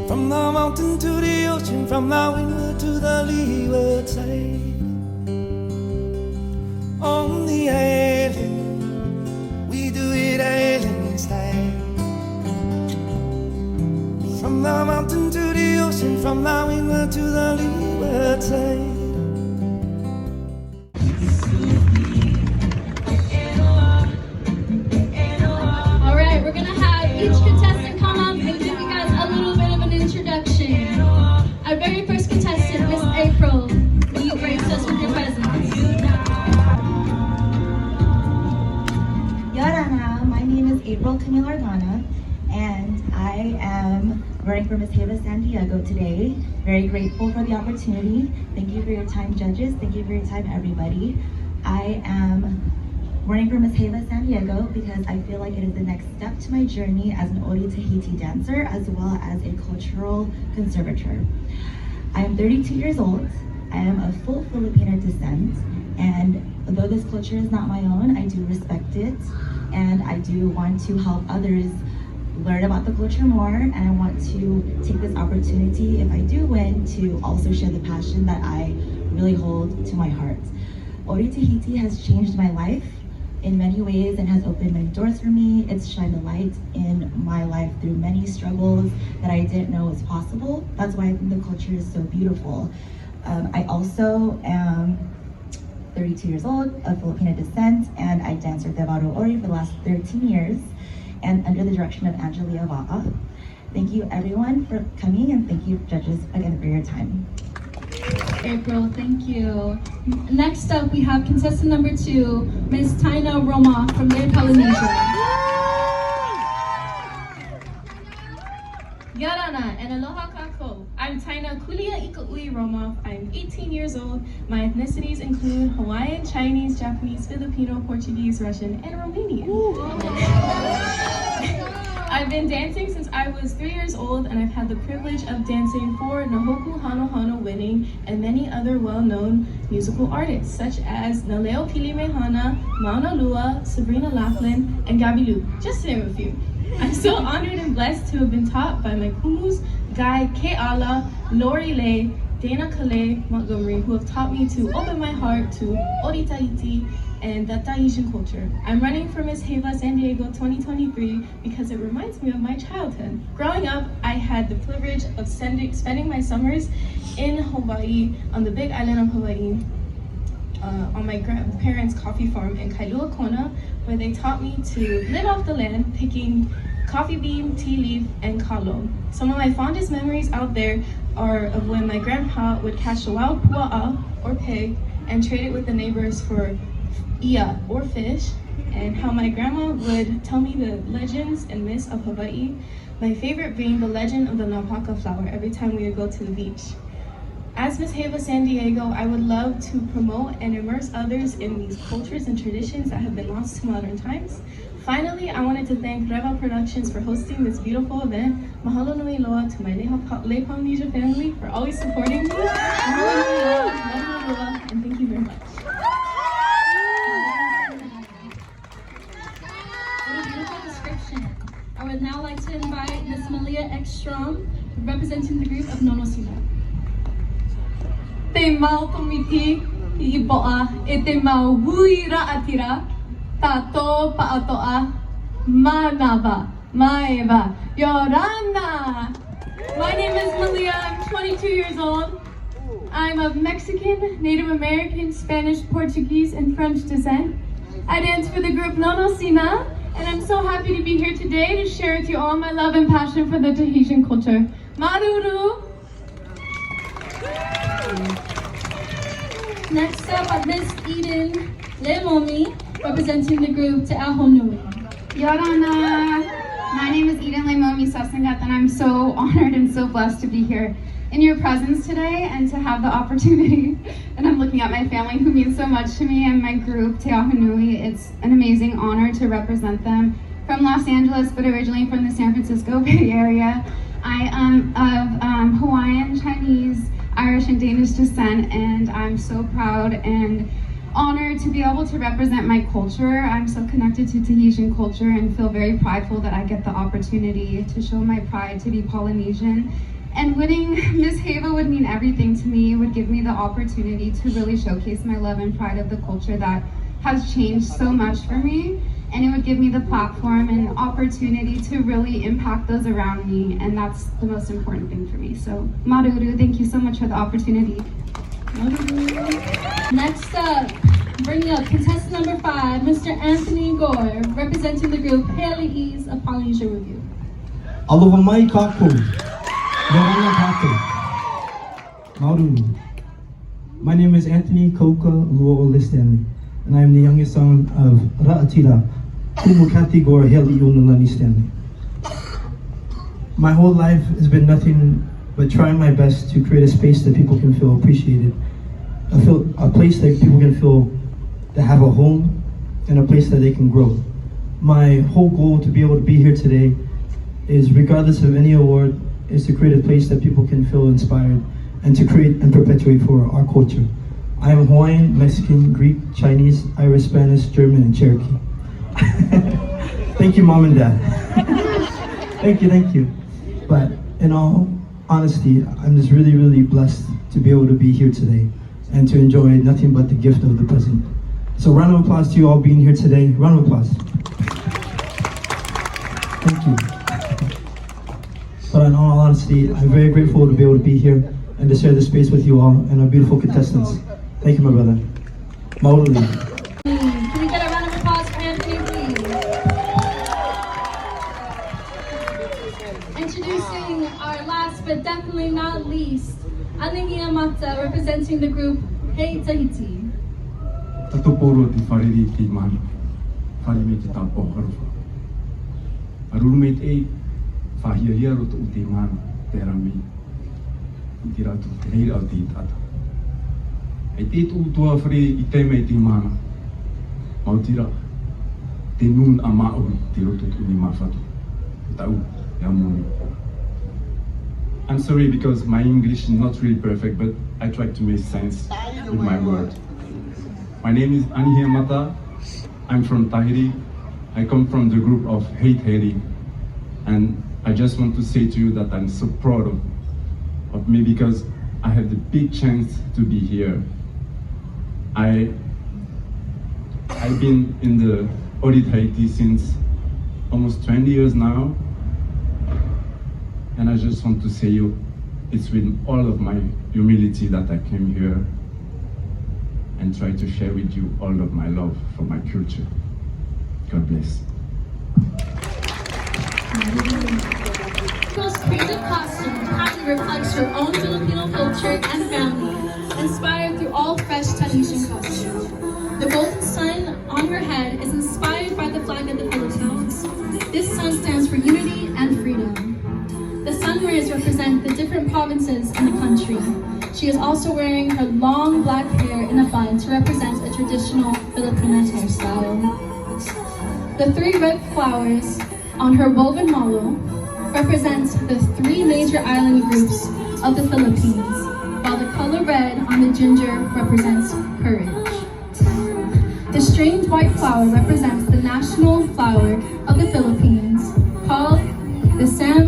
From the mountain to the ocean, from the windward to the leeward side. On the island, we do it island style. From the mountain to the ocean, from the windward to the leeward side. Alright, we're gonna have each contestant come up and give you guys a little bit of an introduction. Our very first contestant, Miss April, will you grace us with your presence? Argana, my name is April Argana, and I am running for Miss Heiva San Diego today. Very grateful for the opportunity. Thank you for your time, judges. Thank you for your time, everybody. I am running for Miss Heiva San Diego because I feel like it is the next step to my journey as an Ori Tahiti dancer as well as a cultural conservator. I am 32 years old. I am of full Filipino descent, and though this culture is not my own, I do respect it, and I do want to help others learn about the culture more, and I want to take this opportunity, if I do win, to also share the passion that I really hold to my heart. Ori Tahiti has changed my life in many ways and has opened many doors for me. It's shined a light in my life through many struggles that I didn't know was possible. That's why I think the culture is so beautiful. I also am 32 years old, of Filipino descent, and I danced with Devaro Ori for the last 13 years, and under the direction of Anihia Mata. Thank you everyone for coming, and thank you judges again for your time. April, thank you. Next up, we have contestant number 2, Miss Tyna Romoff from Leyte, Polynesia. Yarana and aloha kako. I'm Tyna Kulia Romoff. I'm 18 years old. My ethnicities include Hawaiian, Chinese, Japanese, Filipino, Portuguese, Russian, and Romanian. I've been dancing since I was 3 years old, and I've had the privilege of dancing for Nahoku Hano Hano Winning and many other well-known musical artists, such as Naleo Pilimehana, Mauna Lua, Sabrina Laughlin, and Gabi Lu, just to name a few. I'm so honored and blessed to have been taught by my kumus, Guy Ke'ala, Lori Lay, Dana Kale Montgomery, who have taught me to open my heart to Ori Tahiti and the Tahitian culture. I'm running for Miss Heiva San Diego 2023 because it reminds me of my childhood. Growing up, I had the privilege of spending my summers in Hawaii, on the big island of Hawaii, on my grandparents' coffee farm in Kailua Kona, where they taught me to live off the land, picking coffee bean, tea leaf, and kalo. Some of my fondest memories out there are of when my grandpa would catch a wild pua'a, or pig, and trade it with the neighbors for ia, or fish, and how my grandma would tell me the legends and myths of Hawaii, my favorite being the legend of the napaka flower every time we would go to the beach. As Miss Heiva San Diego, I would love to promote and immerse others in these cultures and traditions that have been lost to modern times. Finally, I wanted to thank Reva Productions for hosting this beautiful event. Mahalo nui loa to my Leyte Polynesia family for always supporting me. Mahalo nui loa, mahalo loa, and thank you very much. What a beautiful description. I would now like to invite Miss Malia Exstrom, representing the group of Nonosina. Te mau komiti I boa e te mau huira atira tato paatoa manava maeva yorana. My name is Malia. I'm 22 years old. I'm of Mexican, Native American, Spanish, Portuguese, and French descent. I dance for the group Nonosina, and I'm so happy to be here today to share with you all my love and passion for the Tahitian culture. Maruru! Next up, Miss Eden Lemomi, representing the group Te Aho Nui. Yorana! My name is Eden Lemomi Sussenguth, and I'm so honored and so blessed to be here in your presence today and to have the opportunity. And I'm looking at my family who means so much to me and my group, Te Aho Nui. It's an amazing honor to represent them from Los Angeles, but originally from the San Francisco Bay Area. I am of Hawaiian, Chinese, Irish, and Danish descent, and I'm so proud and honored to be able to represent my culture. I'm so connected to Tahitian culture and feel very prideful that I get the opportunity to show my pride to be Polynesian And winning Miss Heiva would mean everything to me. It would give me the opportunity to really showcase my love and pride of the culture that has changed so much for me. And it would give me the platform and opportunity to really impact those around me. And that's the most important thing for me. So, Maruru, thank you so much for the opportunity. Next up, bringing up contestant number 5, Mr. Anthony Gore, representing the group Haley Ease of Polynesia Review. Aloha mai kākou. Yorana kātou. Maruru. My name is Anthony Koka Luo'ole Stanley, and I am the youngest son of Ra'atira, Kumukati Gore Haley Unalani Stanley. My whole life has been nothing but trying my best to create a space that people can feel appreciated, a place that people can feel that have a home, and a place that they can grow. My whole goal to be able to be here today is, regardless of any award, is to create a place that people can feel inspired and to create and perpetuate for our culture. I am Hawaiian, Mexican, Greek, Chinese, Irish, Spanish, German, and Cherokee. Thank you, Mom and Dad. Thank you. But in all honesty, I'm just really, really blessed to be able to be here today and to enjoy nothing but the gift of the present. So round of applause to you all being here today. Round of applause. Thank you. But in all honesty, I'm very grateful to be able to be here and to share this space with you all and our beautiful contestants. Thank you, my brother. Maoli. Can we get a round of applause for Anthony, please? Introducing our last but definitely not least, Anihia Mata, representing the group Hey Tahiti. Tatoporo te whariri ki mani, whare me te tāpō haruwha. Arurumeit e, whahia roto o te mana, te rami, i te ratu te heira o te tata. Hei te tūtua whare i te mei te mana, mautira, te nun a maui te roto tu ni mawhatu, tau e amoni. I'm sorry because my English is not really perfect, but I try to make sense with my word. My name is Anihia Mata. I'm from Tahiti. I come from the group of Hate Haiti. And I just want to say to you that I'm so proud of me because I have the big chance to be here. I've been in the Audit Haiti since almost 20 years now. And I just want to say you, it's with all of my humility that I came here and try to share with you all of my love for my culture. God bless. April's creative costume proudly reflects her own Filipino culture and family, inspired through all fresh Tahitian costumes. The golden sun on her head is inspired by the flag of the Philippines. This sun stands for unity and freedom. The sun rays represent the different provinces in the country. She is also wearing her long black hair in a bun to represent a traditional Filipino hairstyle. The 3 red flowers on her woven malo represent the 3 major island groups of the Philippines, while the color red on the ginger represents courage. The strange white flower represents the national flower of the Philippines, called the Sampujuita.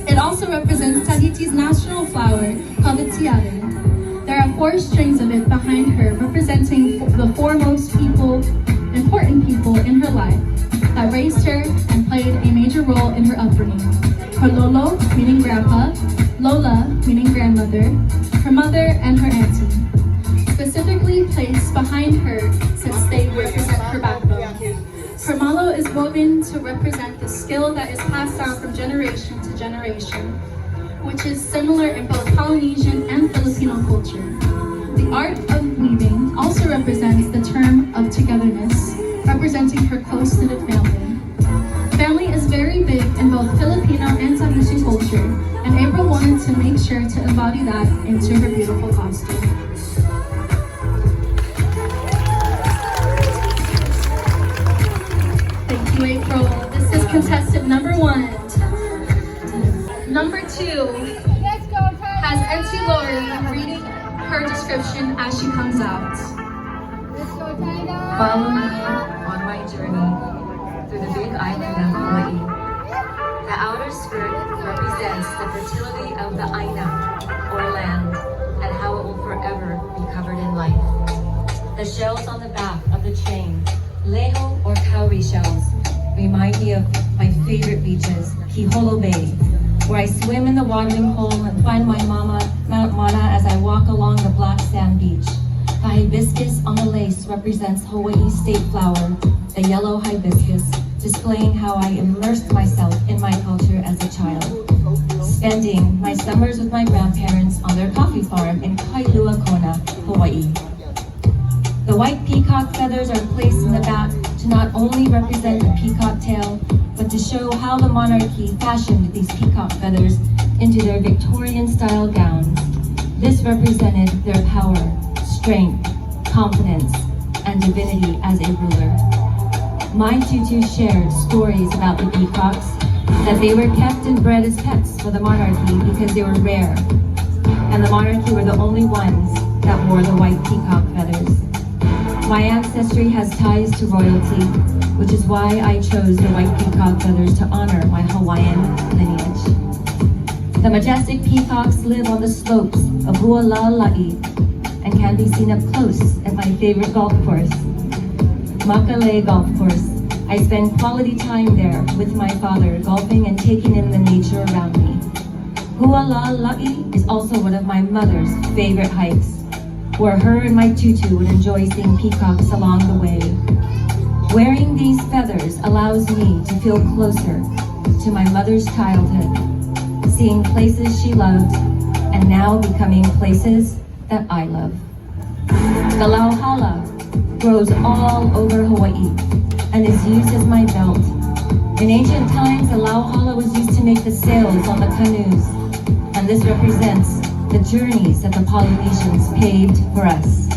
It also represents Tahiti's national flower, called the tiare. There are 4 strings of it behind her, representing the 4 most important people in her life that raised her and played a major role in her upbringing. Her lolo, meaning grandpa, lola, meaning grandmother, her mother, and her auntie. Specifically placed behind her since they represent her backbone. Her malo is woven to represent the skill that is passed down from generation to generation, which is similar in both Polynesian and Filipino culture. The art of weaving also represents the term of togetherness, representing her close-knitted family. Family is very big in both Filipino and Tahitian culture, and April wanted to make sure to embody that into her beautiful costume. Thank you, April. This is contestant number 1. Number 2 has Auntie Lori reading her description as she comes out. Follow me on my journey through the big island of Hawaii. The outer skirt represents the fertility of the Aina, or land, and how it will forever be covered in life. The shells on the back of the chain, leho or cowrie shells, remind me of my favorite beaches, Kiholo Bay, where I swim in the watering hole and find my mama, Mount Mata, as I walk along the black sand beach. The hibiscus on the lace represents Hawaii's state flower, the yellow hibiscus, displaying how I immersed myself in my culture as a child, spending my summers with my grandparents on their coffee farm in Kailua Kona, Hawaii. The white peacock feathers are placed in the back to not only represent the peacock tail, but to show how the monarchy fashioned these peacock feathers into their Victorian-style gowns. This represented their power, strength, confidence, and divinity as a ruler. My tutu shared stories about the peacocks, that they were kept and bred as pets for the monarchy because they were rare, and the monarchy were the only ones that wore the white peacock feathers. My ancestry has ties to royalty, which is why I chose the white peacock feathers to honor my Hawaiian lineage. The majestic peacocks live on the slopes of Hualalai and can be seen up close at my favorite golf course, Makale Golf Course. I spend quality time there with my father, golfing and taking in the nature around me. Hualalai is also one of my mother's favorite hikes, where her and my tutu would enjoy seeing peacocks along the way. Wearing these feathers allows me to feel closer to my mother's childhood, seeing places she loved and now becoming places that I love. The lauhala grows all over Hawaii and is used as my belt. In ancient times, the lauhala was used to make the sails on the canoes, and this represents the journeys that the Polynesians paved for us.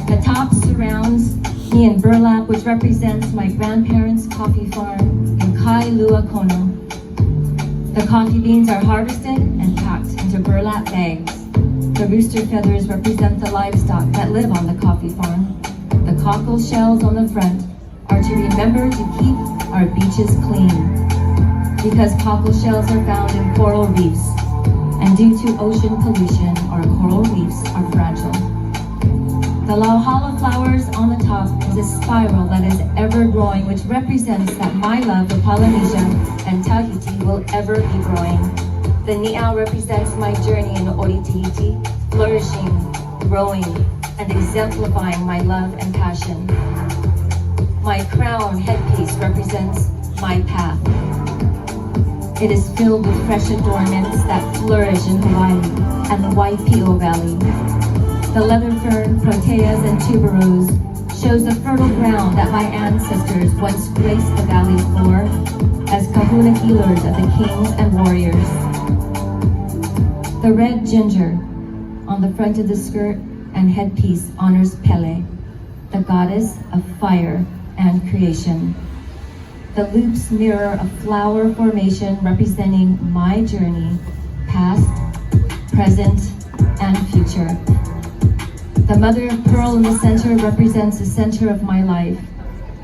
The top surrounds me in burlap, which represents my grandparents' coffee farm in Kailua Kona. The coffee beans are harvested and packed into burlap bags. The rooster feathers represent the livestock that live on the coffee farm. The cockle shells on the front are to remember to keep our beaches clean, because cockle shells are found in coral reefs, and due to ocean pollution, our coral reefs are fragile. The lauhala flowers on the top is a spiral that is ever growing, which represents that my love for Polynesia and Tahiti will ever be growing. The ni'a represents my journey in Oritiiti, flourishing, growing, and exemplifying my love and passion. My crown headpiece represents my path. It is filled with fresh adornments that flourish in Hawaii and the Waipio Valley. The leather fern, proteas, and tuberose shows the fertile ground that my ancestors once graced the valley for as kahuna healers of the kings and warriors. The red ginger on the front of the skirt and headpiece honors Pele, the goddess of fire and creation. The loops mirror a flower formation representing my journey, past, present, and future. The mother of pearl in the center represents the center of my life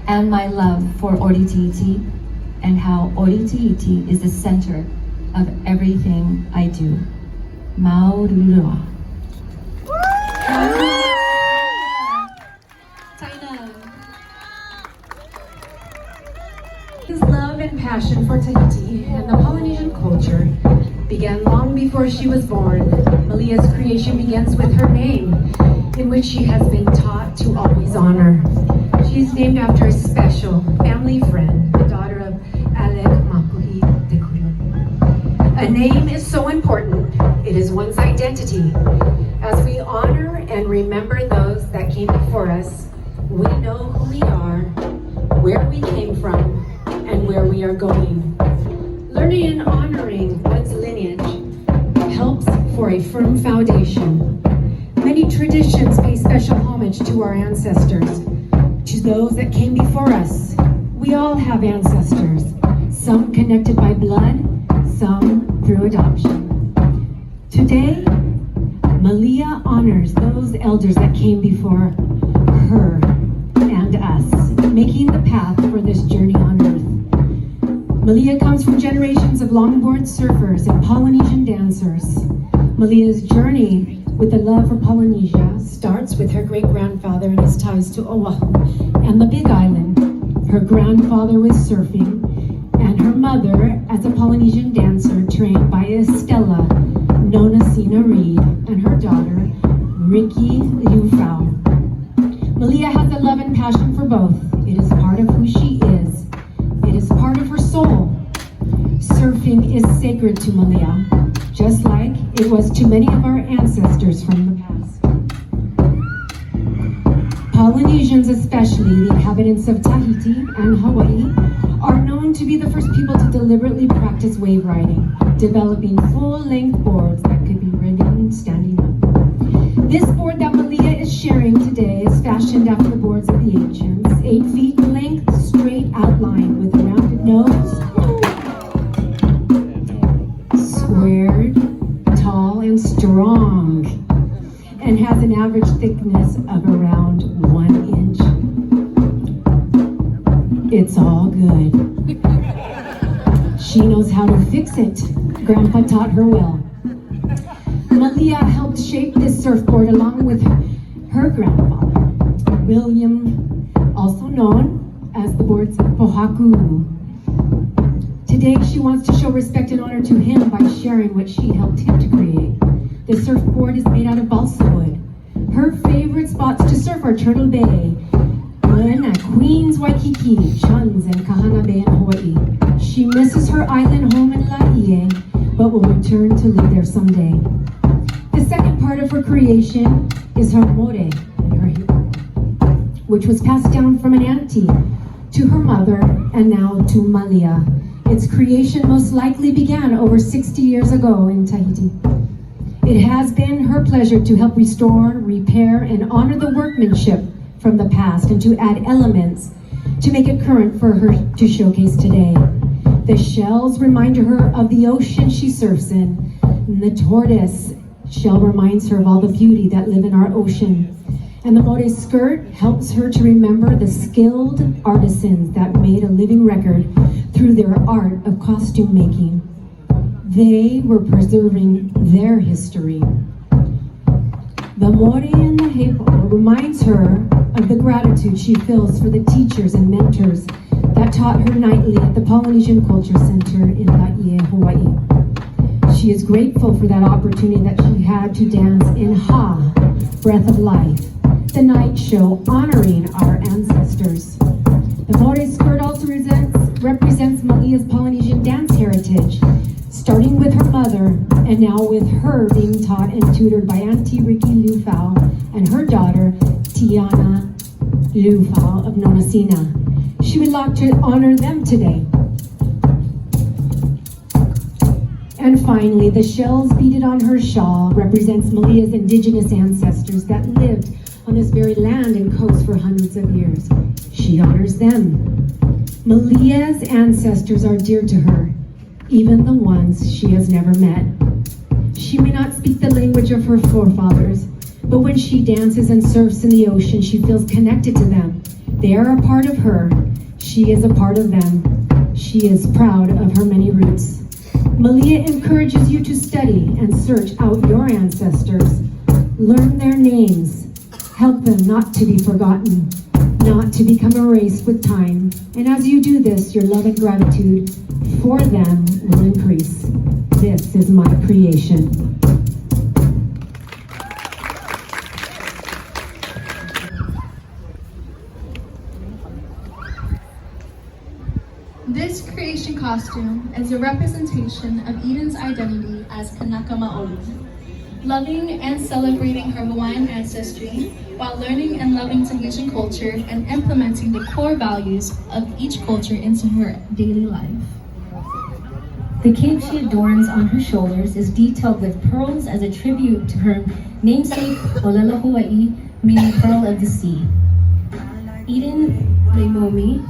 and my love for Oritiiti, and how Oritiiti is the center of everything I do. Maurua. Tyna. His love and passion for Tahiti and the Polynesian culture began long before she was born. Malia's creation begins with her name, in which she has been taught to always honor. She's named after a special family friend, the daughter of Alec Mapuhi Dekuru. A name is so important. It is one's identity. As we honor and remember those that came before us, we know who we are, where we came from, and where we are going. Learning and honoring one's lineage helps for a firm foundation. Many traditions pay special homage to our ancestors, to those that came before us. We all have ancestors, some connected by blood, some through adoption. Today, Malia honors those elders that came before her and us, making the path for this journey on earth. Malia comes from generations of longboard surfers and Polynesian dancers. Malia's journey with the love for Polynesia starts with her great-grandfather and his ties to Oahu and the Big Island, her grandfather with surfing, and her mother as a Polynesian dancer trained by Estella Nonasina Reed and her daughter, Ricky Liufau. Malia has a love and passion for both. It is part of who she is. It is part of her soul. Surfing is sacred to Malia, just like it was to many of our ancestors from the past. Polynesians, especially the inhabitants of Tahiti and Hawaii, are known to be the first people to deliberately practice wave riding, developing full-length boards that could be ridden standing up. This board that Malia is sharing today is fashioned after the boards of the ancients, 8 feet in length, straight outline with a rounded nose, squared, tall, and strong, and has an average thickness of around 1 inch. It's all good. She knows how to fix it. Grandpa taught her well. Malia helped shape this surfboard along with her grandfather, William, also known as the board's Pohaku. Today, she wants to show respect and honor to him by sharing what she helped him to create. The surfboard is made out of balsa wood. Her favorite spots to surf are Turtle Bay, and at Queens, Waikiki, Shuns, and Kahana Bay in Hawaii. She misses her island home in Laie, but will return to live there someday. The second part of her creation is her more and her Heiva, which was passed down from an auntie to her mother and now to Malia. Its creation most likely began over 60 years ago in Tahiti. It has been her pleasure to help restore, repair, and honor the workmanship from the past and to add elements to make it current for her to showcase today. The shells remind her of the ocean she surfs in, and the tortoise shell reminds her of all the beauty that live in our ocean. And the mode skirt helps her to remember the skilled artisans that made a living record through their art of costume making. They were preserving their history. The more and the Heiva reminds her of the gratitude she feels for the teachers and mentors that taught her nightly at the Polynesian Culture Center in Laie, Hawaii. She is grateful for that opportunity that she had to dance in Ha, Breath of Life, the night show honoring our ancestors. The more skirt also represents Malia's Polynesian dance heritage, starting with her mother and now with her being taught and tutored by Auntie Ricky Liufau and her daughter Tiana Liufau of Nonasina. She would like to honor them today. And finally, the shells beaded on her shawl represents Malia's indigenous ancestors that lived on this very land and coast for hundreds of years. She honors them. Malia's ancestors are dear to her, even the ones she has never met. She may not speak the language of her forefathers, but when she dances and surfs in the ocean, she feels connected to them. They are a part of her. She is a part of them. She is proud of her many roots. Malia encourages you to study and search out your ancestors. Learn their names. Help them not to be forgotten, not to become erased with time. And as you do this, your love and gratitude for them will increase. This is my creation. This creation costume is a representation of Eden's identity as Kanaka Maoli, loving and celebrating her Hawaiian ancestry while learning and loving Tahitian culture and implementing the core values of each culture into her daily life. The cape she adorns on her shoulders is detailed with pearls as a tribute to her namesake, Olelo Hawaii, meaning pearl of the sea. Eden Leimomi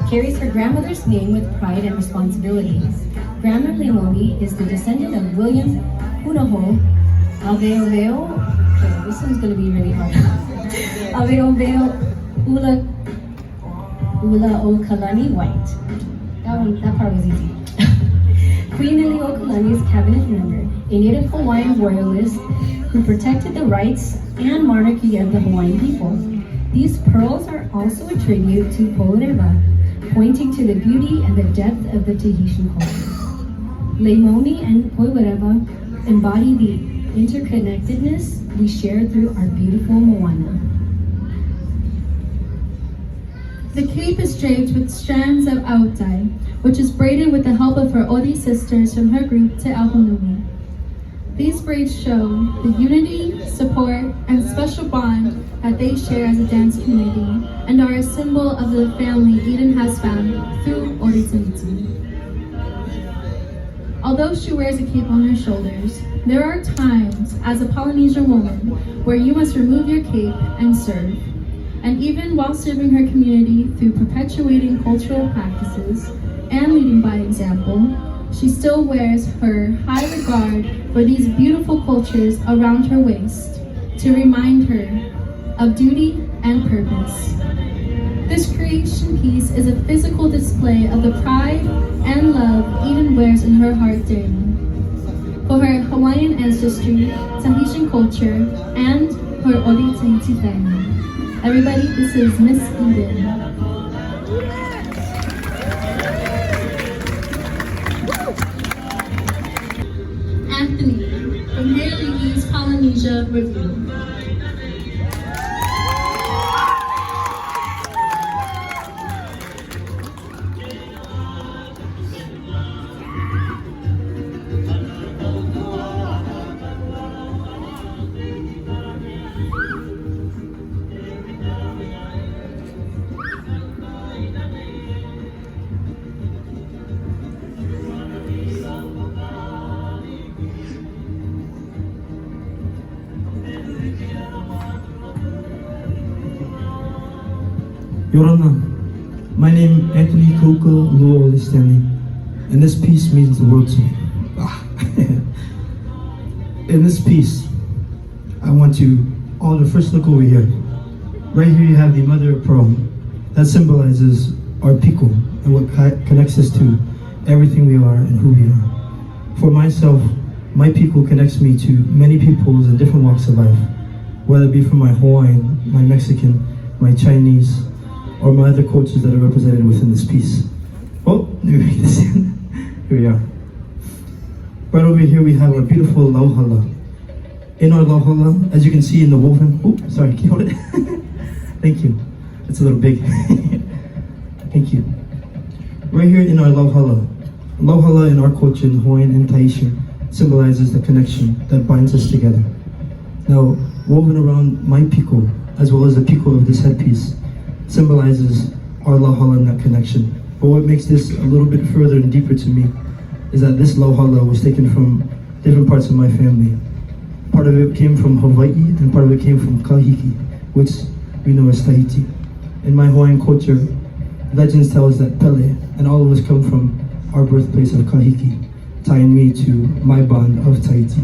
carries her grandmother's name with pride and responsibility. Grandma Leimomi is the descendant of William Punaho Aveoveo. Okay, this one's going to be really hard. Aveoveo Ula Okalani White. That part was easy. Queen Liliuokalani's cabinet member, a native Hawaiian royalist who protected the rights and monarchy of the Hawaiian people. These pearls are also a tribute to Po'oreva, pointing to the beauty and the depth of the Tahitian culture. Leimomi and Po'oreva embody the interconnectedness we share through our beautiful moana. The cape is draped with strands of autai, which is braided with the help of her Odi sisters from her group Te Ahonui. These braids show the unity, support, and special bond that they share as a dance community and are a symbol of the family Eden has found through Ori Tahiti. Although she wears a cape on her shoulders, there are times as a Polynesian woman where you must remove your cape and serve. And even while serving her community through perpetuating cultural practices and leading by example, she still wears her high regard for these beautiful cultures around her waist to remind her of duty and purpose. This creation piece is a physical display of the pride and love Eden wears in her heart daily. For her Hawaiian ancestry, Tahitian culture, and her Odi Tahiti family. Everybody, this is Miss Eden. Anthony, from Haley East Polynesia Review. Yorana, my name Anthony Koka Luo Stanley, and this piece means the world to me. In this piece, I want you all to first look over here. Right here you have the mother of pearl. That symbolizes our piko and what connects us to everything we are and who we are. For myself, my piko connects me to many peoples in different walks of life, whether it be from my Hawaiian, my Mexican, my Chinese, or my other cultures that are represented within this piece. Oh, let me make this in. Here we are. Right over here we have our beautiful lauhala. In our lauhala, as you can see in the woven, oh, sorry, can you hold it? Thank you. It's a little big. Thank you. Right here in our lauhala. Lauhala in our culture, in Hawaiian and Tahitian, symbolizes the connection that binds us together. Now, woven around my piko, as well as the piko of this headpiece, symbolizes our lauhala and that connection. But what makes this a little bit further and deeper to me is that this lauhala was taken from different parts of my family. Part of it came from Hawaii and part of it came from Kahiki, which we know as Tahiti. In my Hawaiian culture, legends tell us that Pele and all of us come from our birthplace of Kahiki, tying me to my bond of Tahiti.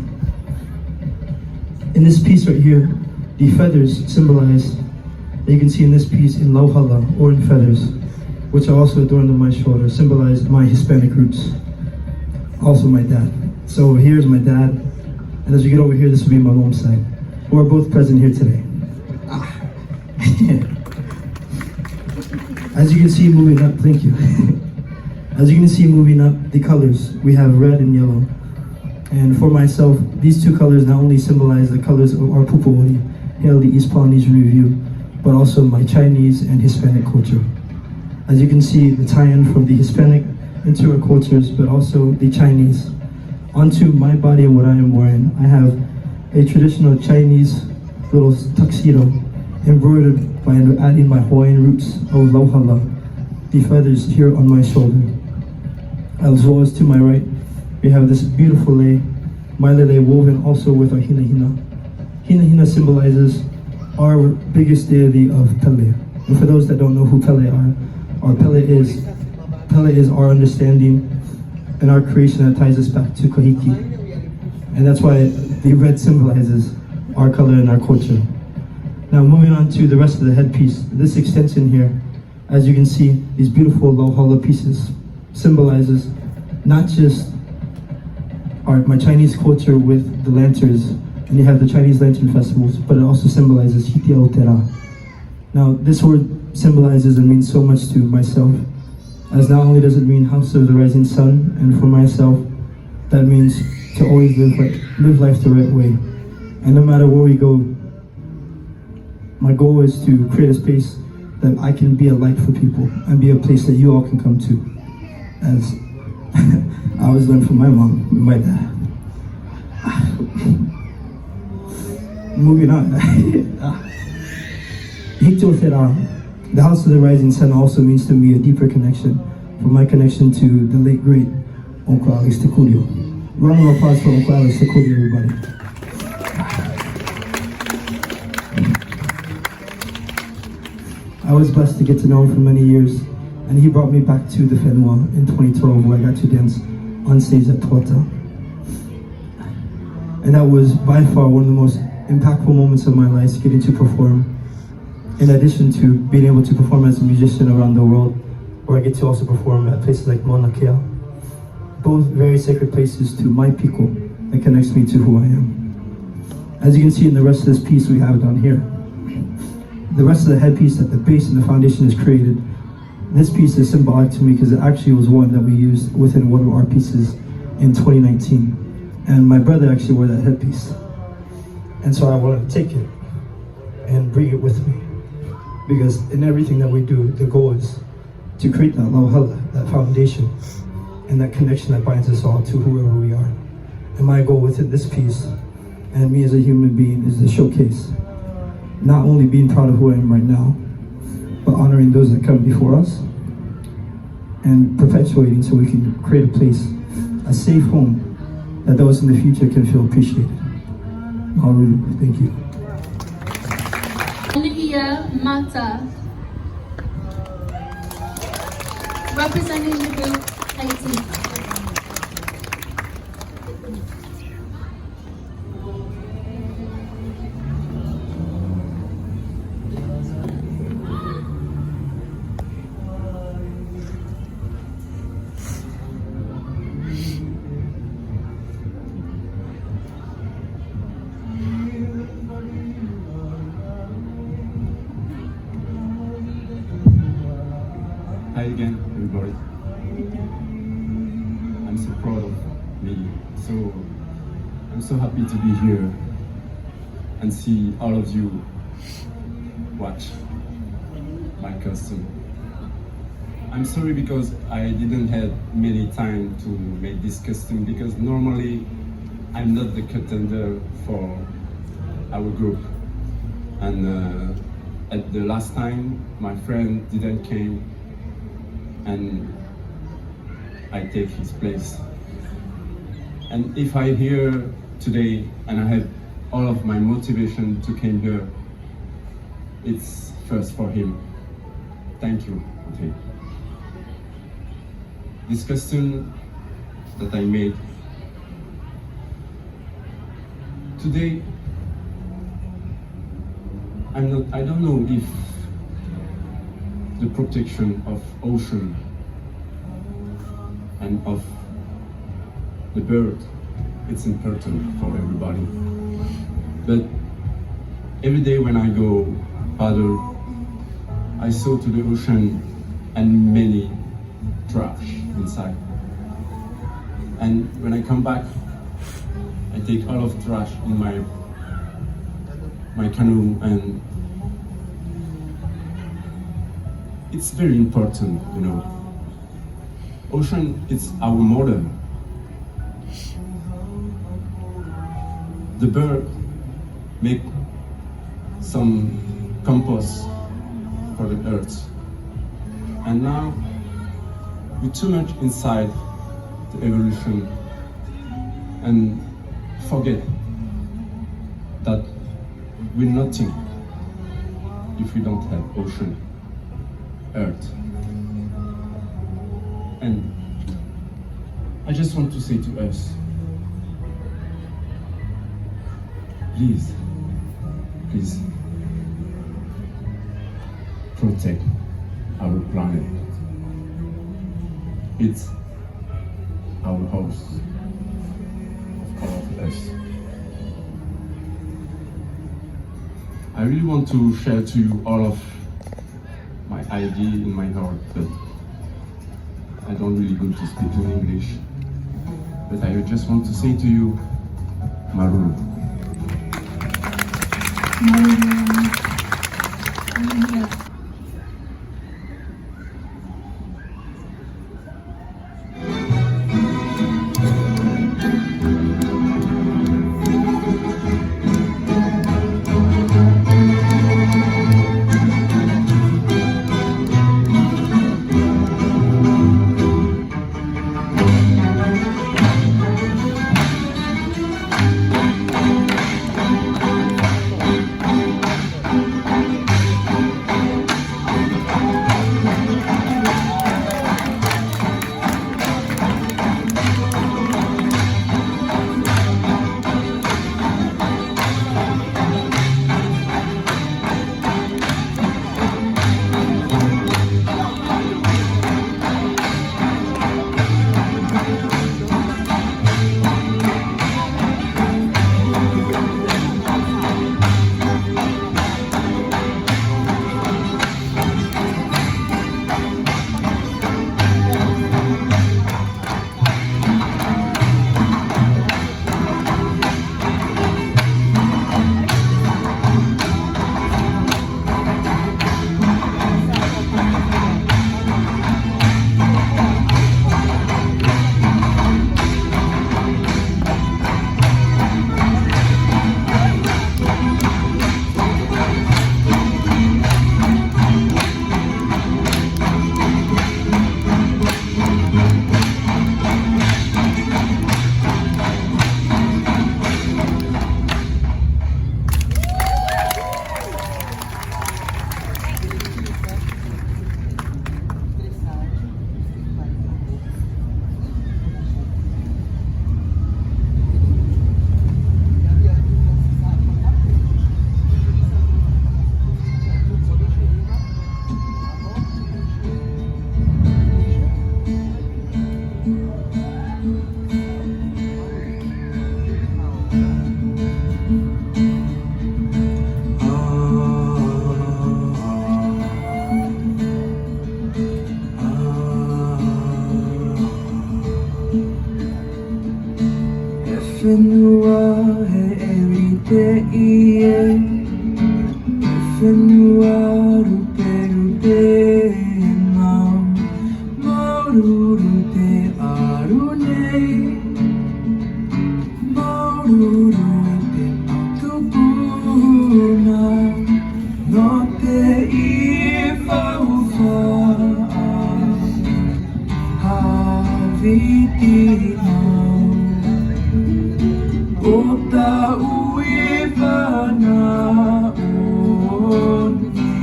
In this piece right here, the feathers symbolize, that you can see in this piece in lauhala or in feathers, which are also adorned on my shoulder, symbolize my Hispanic roots. Also my dad. So here's my dad, and as you get over here, this will be my mom's side. We're both present here today. As you can see moving up, thank you. As you can see moving up, the colors, we have red and yellow. And for myself, these two colors not only symbolize the colors of our Pupu'ori, Hail the East Polynesian Review, but also my Chinese and Hispanic culture. As you can see, the tie-in from the Hispanic into our cultures, but also the Chinese. Onto my body and what I am wearing, I have a traditional Chinese little tuxedo embroidered by adding my Hawaiian roots of lauhala, the feathers here on my shoulder. As well as to my right, we have this beautiful lei, mailele woven also with our hinahina. Hinahina symbolizes our biggest deity of Pele. And for those that don't know who Pele are, Pele is our understanding and our creation that ties us back to Kahiki. And that's why the red symbolizes our color and our culture. Now moving on to the rest of the headpiece, this extension here, as you can see, these beautiful lauhala pieces. symbolizes not just my Chinese culture with the lanterns, and you have the Chinese Lantern Festivals, but it also symbolizes Hitia Otera. Now, this word symbolizes and means so much to myself, as not only does it mean House of the Rising Sun, and for myself, that means to always live life the right way. And no matter where we go, my goal is to create a space that I can be a light for people, and be a place that you all can come to. As I always learned from my mom and my dad. Moving on. The House of the Rising Sun also means to me a deeper connection, from my connection to the late great Uncle Alex Takurio. Round of applause for Uncle Alex Takurio, everybody. I was blessed to get to know him for many years, and he brought me back to the Fenwa in 2012, where I got to dance on stage at Tuata. And that was by far one of the most impactful moments of my life, getting to perform. In addition to being able to perform as a musician around the world, where I get to also perform at places like Mauna Kea, both very sacred places to my people that connects me to who I am. As you can see in the rest of this piece we have down here, the rest of the headpiece at the base and the foundation is created. This piece is symbolic to me because it actually was one that we used within one of our pieces in 2019. And my brother actually wore that headpiece. And so I wanted to take it and bring it with me. Because in everything that we do, the goal is to create that lauhala, that foundation, and that connection that binds us all to whoever we are. And my goal within this piece, and me as a human being, is to showcase not only being proud of who I am right now, but honoring those that come before us, and perpetuating so we can create a place, a safe home, that those in the future can feel appreciated. Maru, thank you. Anihia Mata, representing the group Haiti. Hi again, everybody. I'm so proud of me. I'm so happy to be here and see all of you watch my costume. I'm sorry because I didn't have many time to make this costume, because normally I'm not the contender for our group. And at the last time, my friend didn't came, and I take his place. And if I here today and I have all of my motivation to come here, it's first for him. Thank you. Okay. This costume that I made today, I don't know if the protection of ocean and of the bird, it's important for everybody. But every day when I go paddle, I saw to the ocean and many trash inside. And when I come back, I take all of trash in my canoe, and it's very important, you know. Ocean is our mother. The bird make some compost for the earth. And now, we're too much inside the evolution and forget that we're nothing if we don't have ocean, earth. And I just want to say to us, please protect our planet. It's our host of all of us. I really want to share to you all of my idea in my heart, but I don't really good to speak in English. But I just want to say to you, Maruru. Whenua he everite ie Whenua rupe rupe mau Mauru rupe arune Mauru rupe matupuna No te ie faufa Haviti Ota uivana oni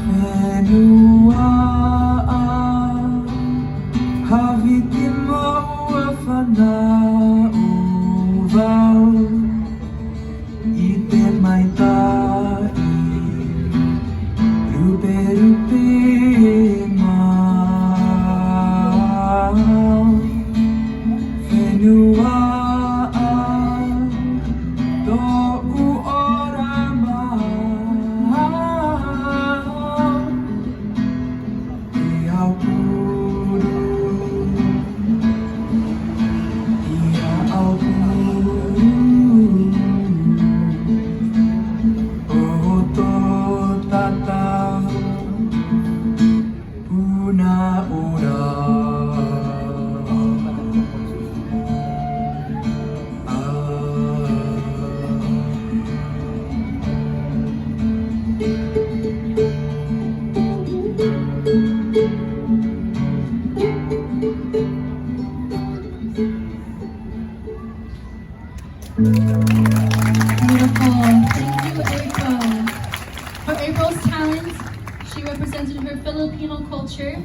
Whenua haviti mauafana uvau Ite maitai Rupe rupe Beautiful. Thank you, April. For April's talent, she represented her Filipino culture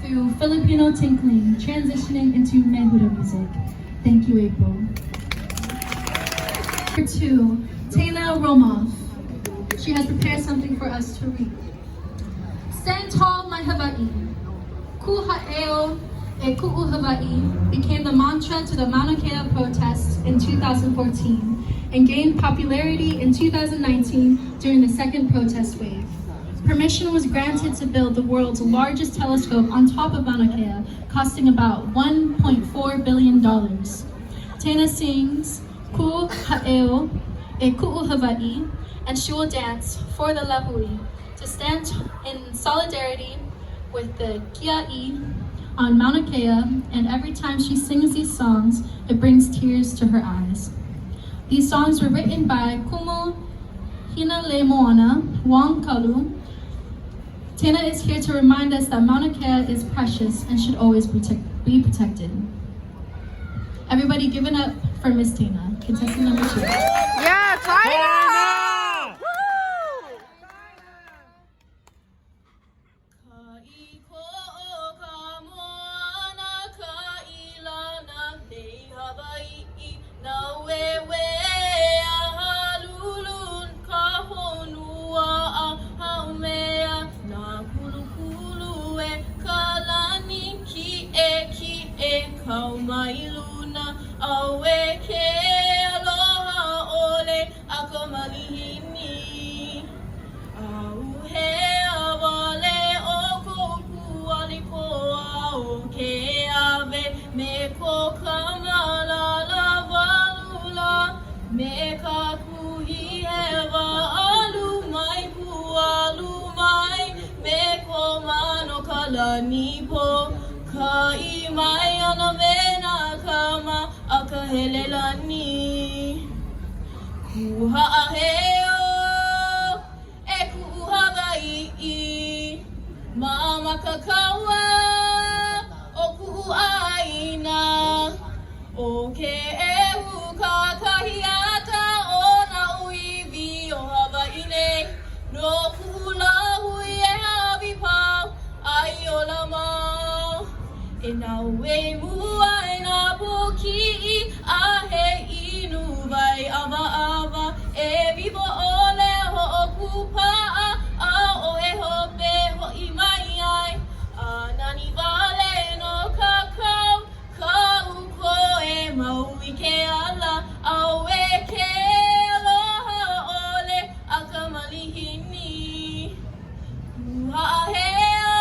through Filipino tinkling, transitioning into Mehura music. Thank you, April. Number 2, Tyna Romoff. she has prepared something for us to read. Stand tall, my Hawaii. Ku ha'eo e ku'u Hawaii became the mantra to the Mauna Kea protests in 2014 and gained popularity in 2019 during the second protest wave. Permission was granted to build the world's largest telescope on top of Mauna Kea, costing about $1.4 billion. Tyna sings Ku ha'eo e ku'u Hawaii, and she will dance for the lahui to stand in solidarity with the Kia'i on Mauna Kea, and every time she sings these songs, it brings tears to her eyes. These songs were written by Kumu Hinaleimoana Wangkalu. Tyna is here to remind us that Mauna Kea is precious and should always be protected. Everybody give it up for Miss Tyna, contestant number 2. Yeah, Tyna! Kaumailuna awe ke aloha ole akamalihini au he awale o koku aliko au ke ave me ko kamalala valula me ka kuhi hewa alu mai me ko mano kalani po kai mai ana mena kama akahelelani kuha aheo e kuha Hawaii mama kakawa o kuaina o ke ehu kakahiata o na uivi o Hawaii nei no kula hui e hawi pau ai o la mau e na we mua e na poki a he inu vai ava ava e vivo ole ho okupa a o e hope ho i mai ai a nani vale no kakau ka uko e mau i ke ala a we ke aloha ole a kamalihini kuha hea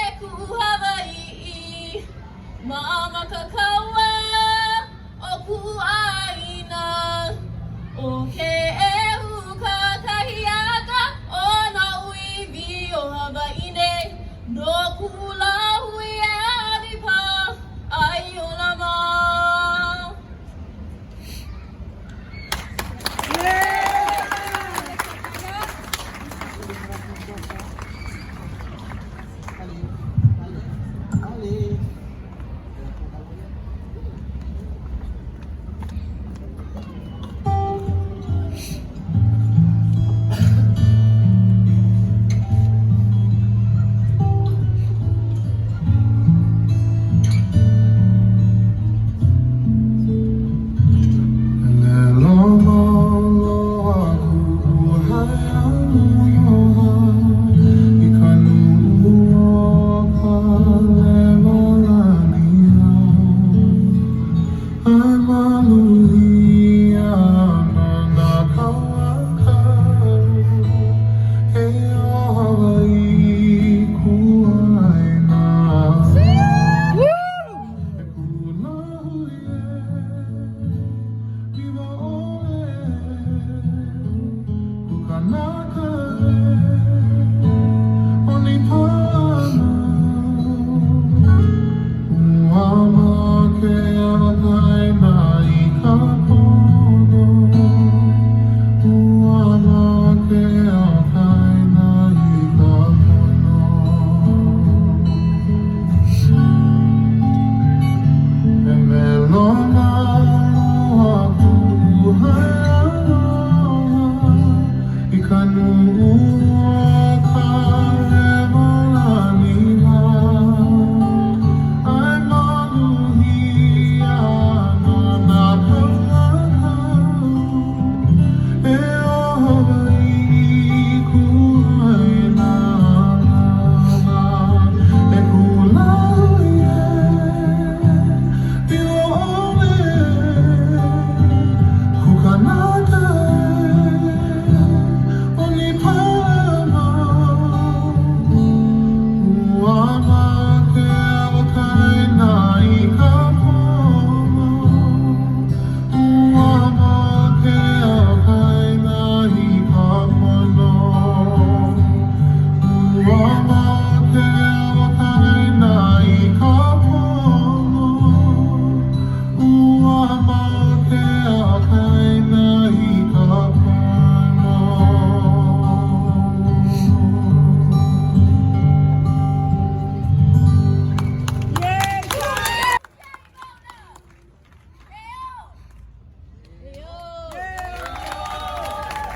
e kuha Hawaii mama kakawa o kuaina o ke ehu kakahiata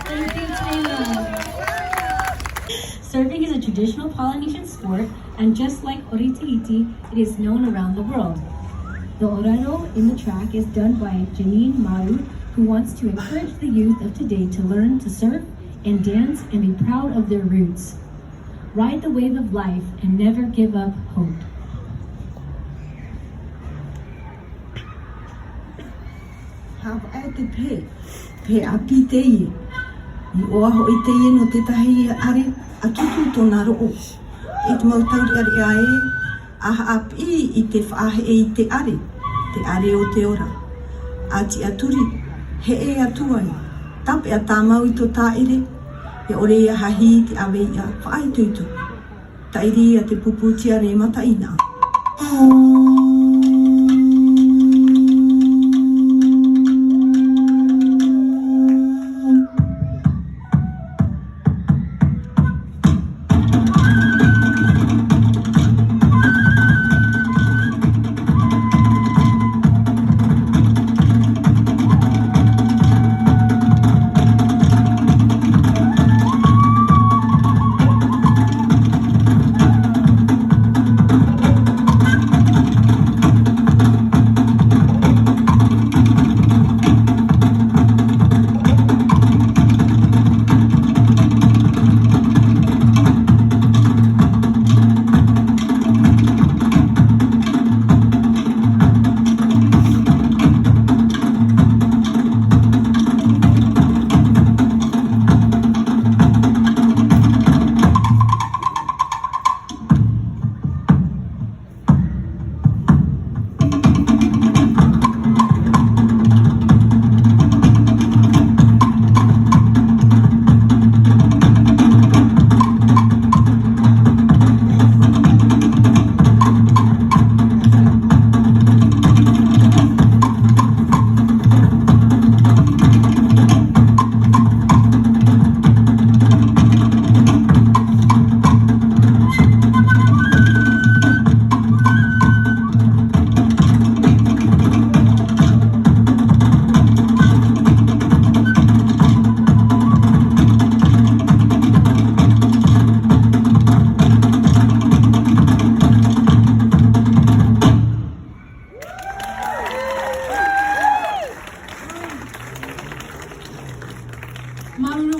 Thank you, Tyna. Surfing is a traditional Polynesian sport, and just like Oritiiti, it is known around the world. The oraro in the track is done by Janine Maru, who wants to encourage the youth of today to learn to surf and dance and be proud of their roots. Ride the wave of life and never give up hope. Have I to pay a pite. I oa ho I te no te tahi are a tutu tōna ro'o. I te mautauri are ae, aha api I te whaahe I te are o te ora. A ti aturi, he e atuai, tape a tāmau I tō tāere, e ore ia hahi te awe ia whaai tuitu. Tairi a te puputia re mataina.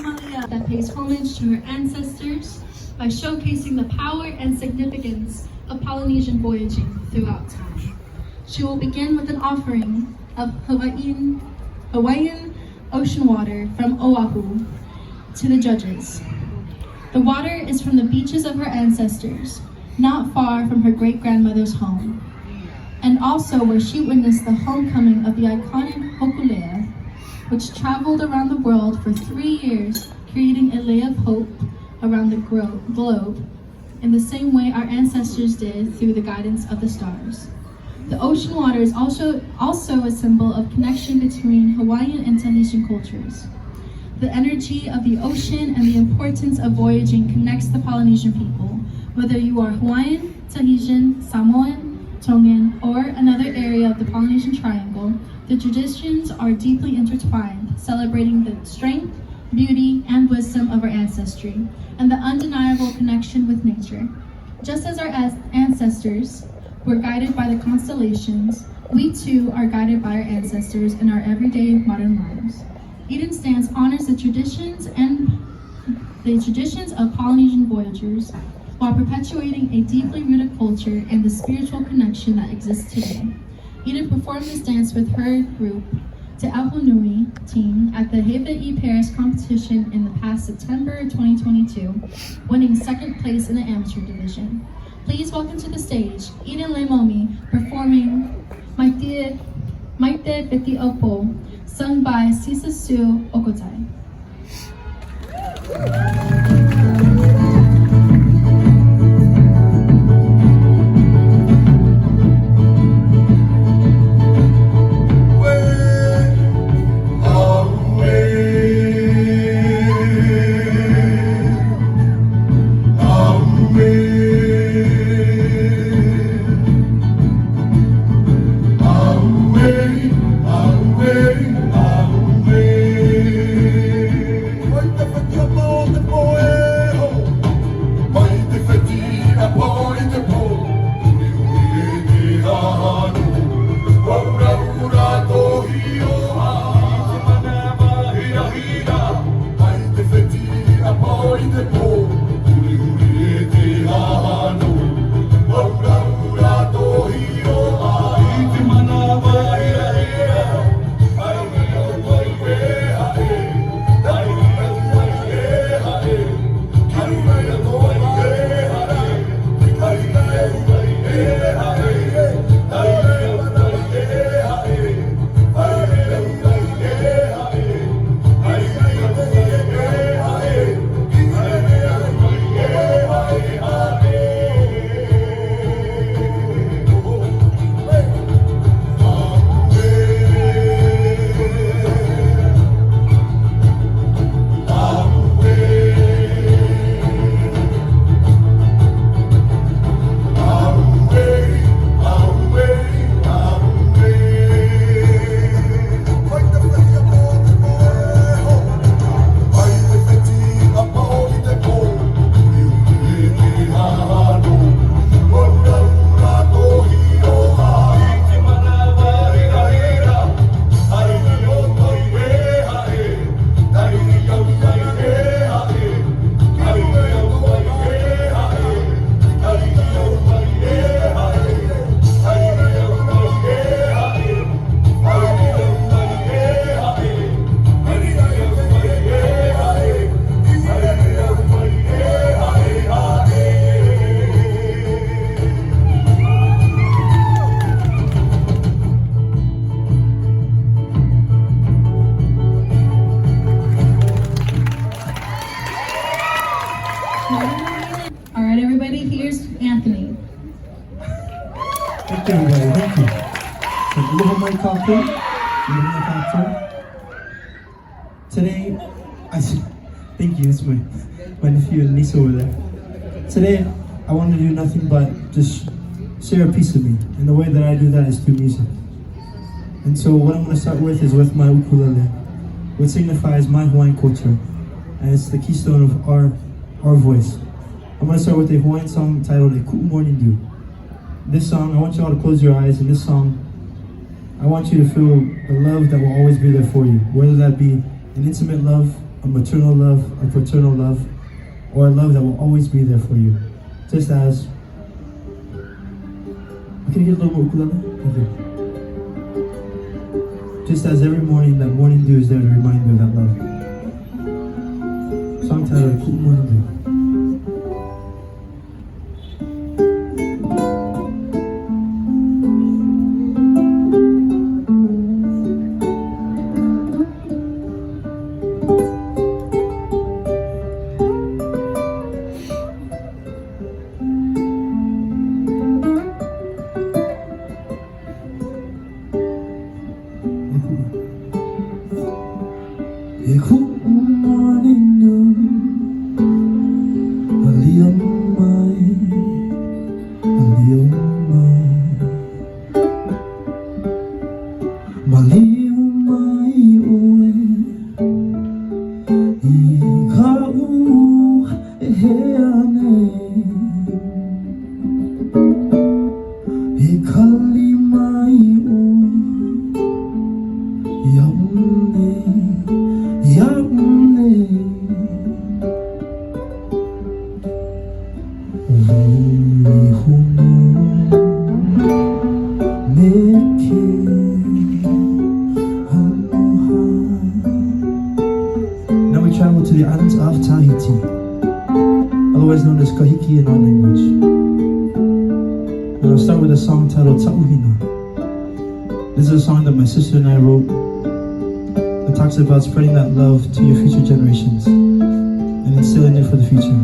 Malia that pays homage to her ancestors by showcasing the power and significance of Polynesian voyaging throughout time. She will begin with an offering of Hawaiian ocean water from Oahu to the judges. The water is from the beaches of her ancestors, not far from her great-grandmother's home, and also where she witnessed the homecoming of the iconic Hokulea, which traveled around the world for 3 years, creating a lay of hope around the globe, in the same way our ancestors did through the guidance of the stars. The ocean water is also a symbol of connection between Hawaiian and Tahitian cultures. The energy of the ocean and the importance of voyaging connects the Polynesian people. Whether you are Hawaiian, Tahitian, Samoan, Tongan, or another area of the Polynesian Triangle, the traditions are deeply intertwined, celebrating the strength, beauty, and wisdom of our ancestry, and the undeniable connection with nature. Just as our ancestors were guided by the constellations, we too are guided by our ancestors in our everyday modern lives. Eden Stance honors the traditions of Polynesian voyagers while perpetuating a deeply rooted culture and the spiritual connection that exists today. Eden performed this dance with her group, Te Ahunui team, at the Heiva Paris competition in the past September 2022, winning second place in the amateur division. Please welcome to the stage Eden Leimomi performing Maite Fiti Opo, sung by Sisa Su Okotai. All right, everybody, here's Anthony. Thank you, everybody. Thank you. So, aloha mai kākou. Aloha mai kākou. Today, thank you. It's my nephew and niece over there. Today, I want to do nothing but just share a piece of me. And the way that I do that is through music. And so what I'm going to start with is with my ukulele, which signifies my Hawaiian culture. And it's the keystone of our voice. I'm going to start with a Hawaiian song titled A Ku'u Morning Dew. This song, I want you all to close your eyes. In this song, I want you to feel the love that will always be there for you. Whether that be an intimate love, a maternal love, a paternal love, or a love that will always be there for you. Just as... Can you get a little more ukulele? Thank you. Just as every morning, that morning dew is there to remind you of that love. Song titled, Ku'u Morning Dew. Now we travel to the islands of Tahiti, otherwise known as Kahiki in our language. And I'll start with a song titled Ta'uhina. This is a song that my sister and I wrote that talks about spreading that love to your future generations and instilling it for the future.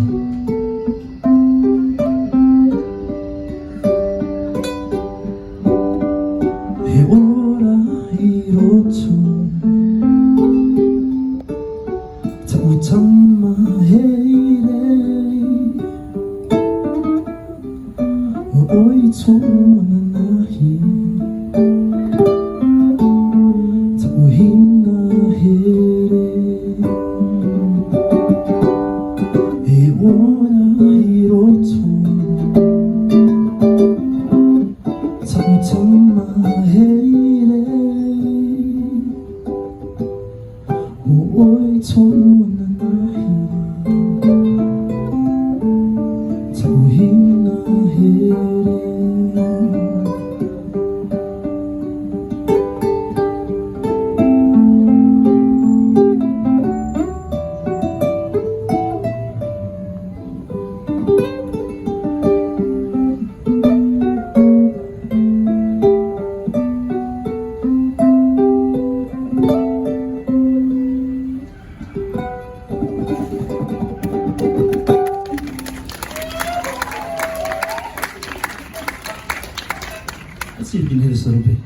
Let's see if we can hit this a little bit.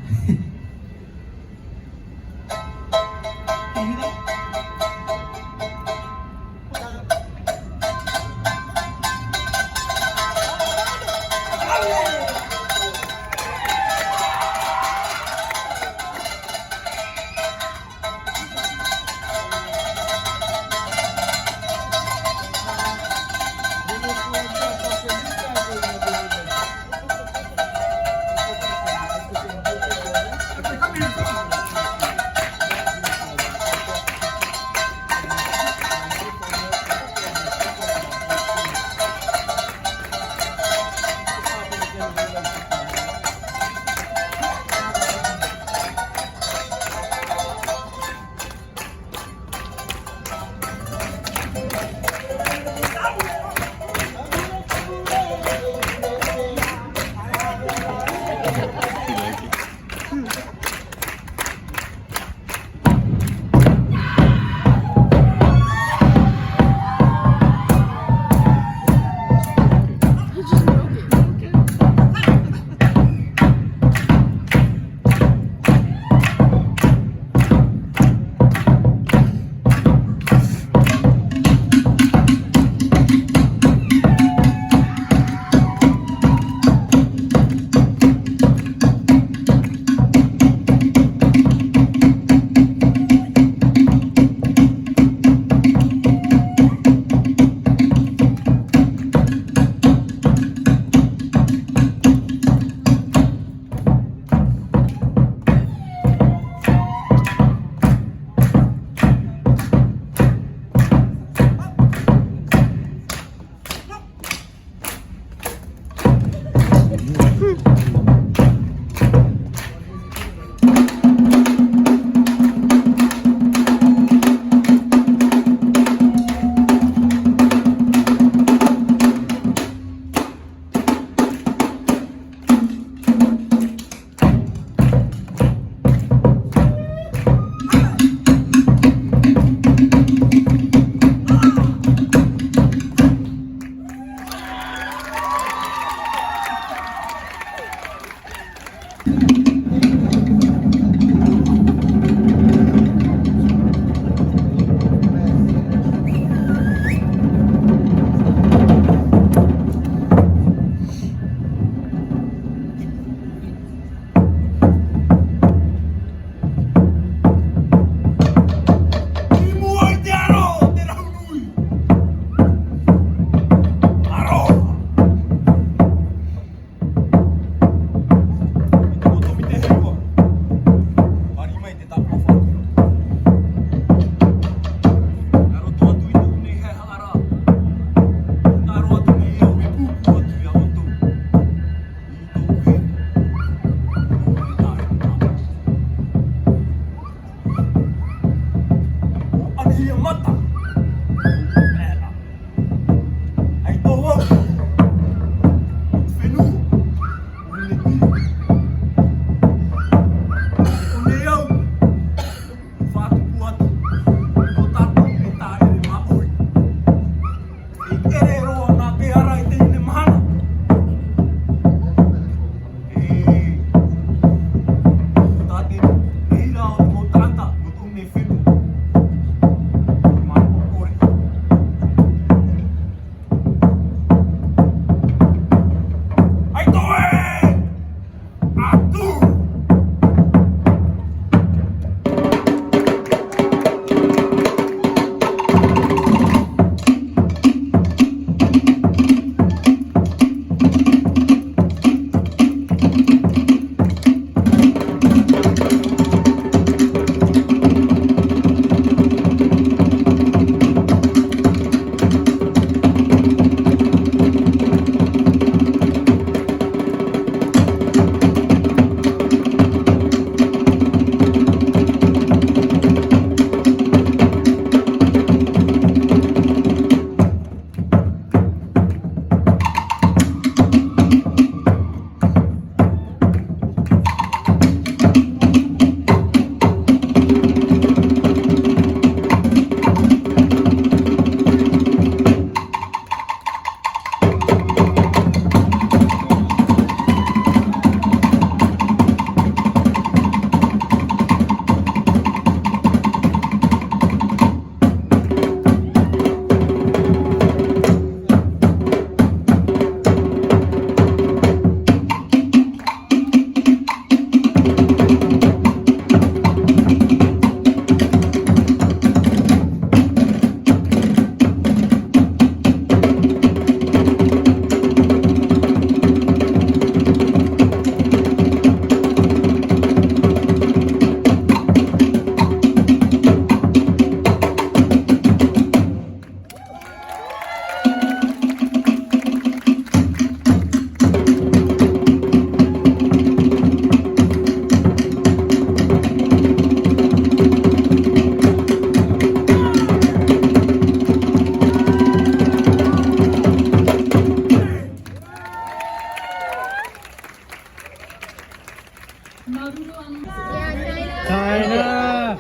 Tyna!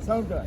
Sound good.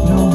No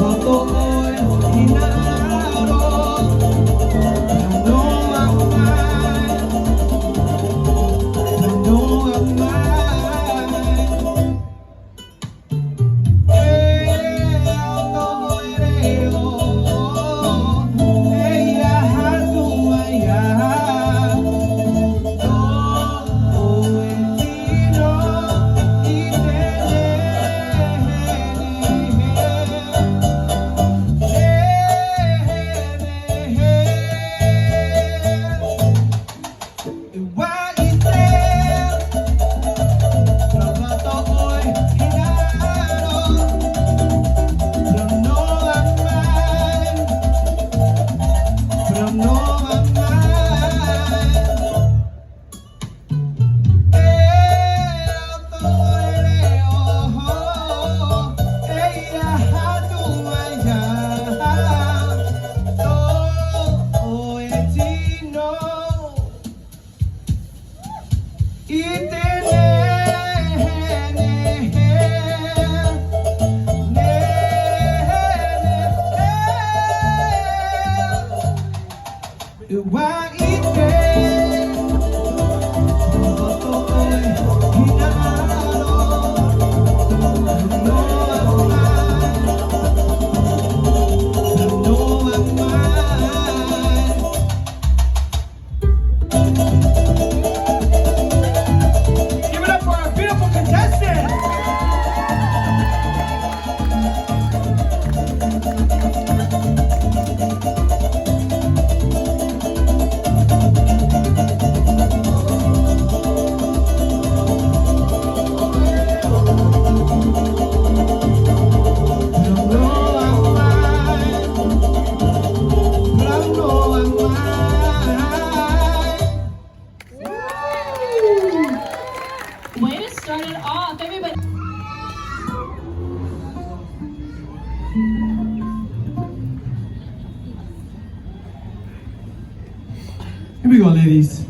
Here we go, ladies.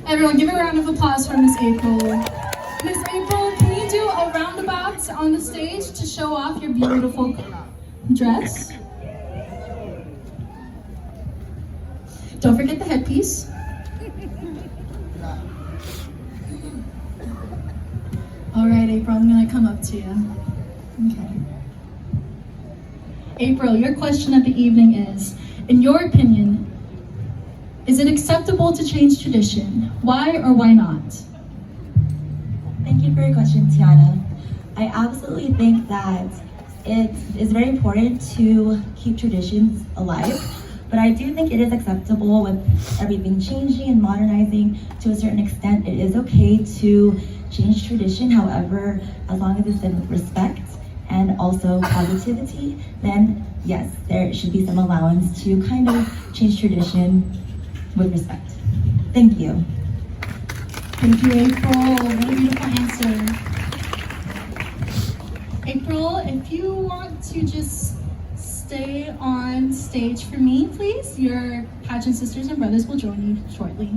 Everyone, give a round of applause for Miss April. Miss April, can you do a roundabout on the stage to show off your beautiful dress? Don't forget the headpiece. All right, April, I'm gonna come up to you. Okay. April, your question of the evening is, in your opinion, is it acceptable to change tradition? Why or why not? Thank you for your question, Tiana. I absolutely think that it is very important to keep traditions alive, but I do think it is acceptable with everything changing and modernizing to a certain extent. It is okay to change tradition, however, as long as it's done with respect and also positivity, then yes, there should be some allowance to kind of change tradition with respect. Thank you. Thank you, April. What a beautiful answer. April, if you want to just stay on stage for me, please. Your pageant sisters and brothers will join you shortly.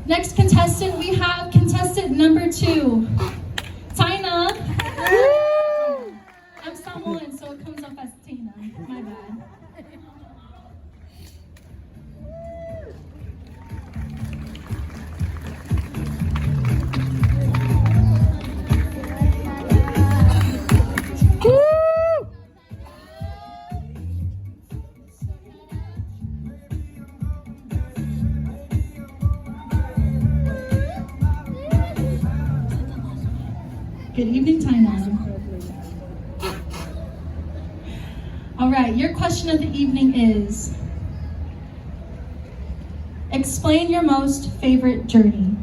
Next contestant, we have contestant number 2, Tyna. I'm Samoan, so it comes up as Tina. My bad. Good evening, Tyna. All right, your question of the evening is, explain your most favorite journey.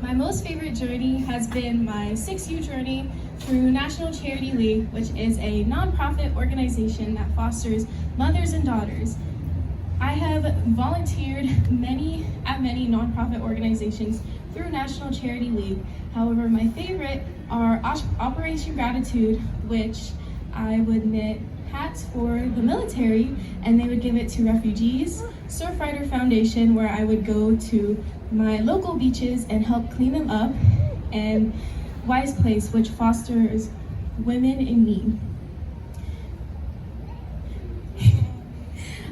My most favorite journey has been my 6U journey through National Charity League, which is a nonprofit organization that fosters mothers and daughters. I have volunteered at many nonprofit organizations through National Charity League. However, my favorite are Operation Gratitude, which I would knit hats for the military and they would give it to refugees. Surfrider Foundation, where I would go to my local beaches and help clean them up. And Wise Place, which fosters women in need.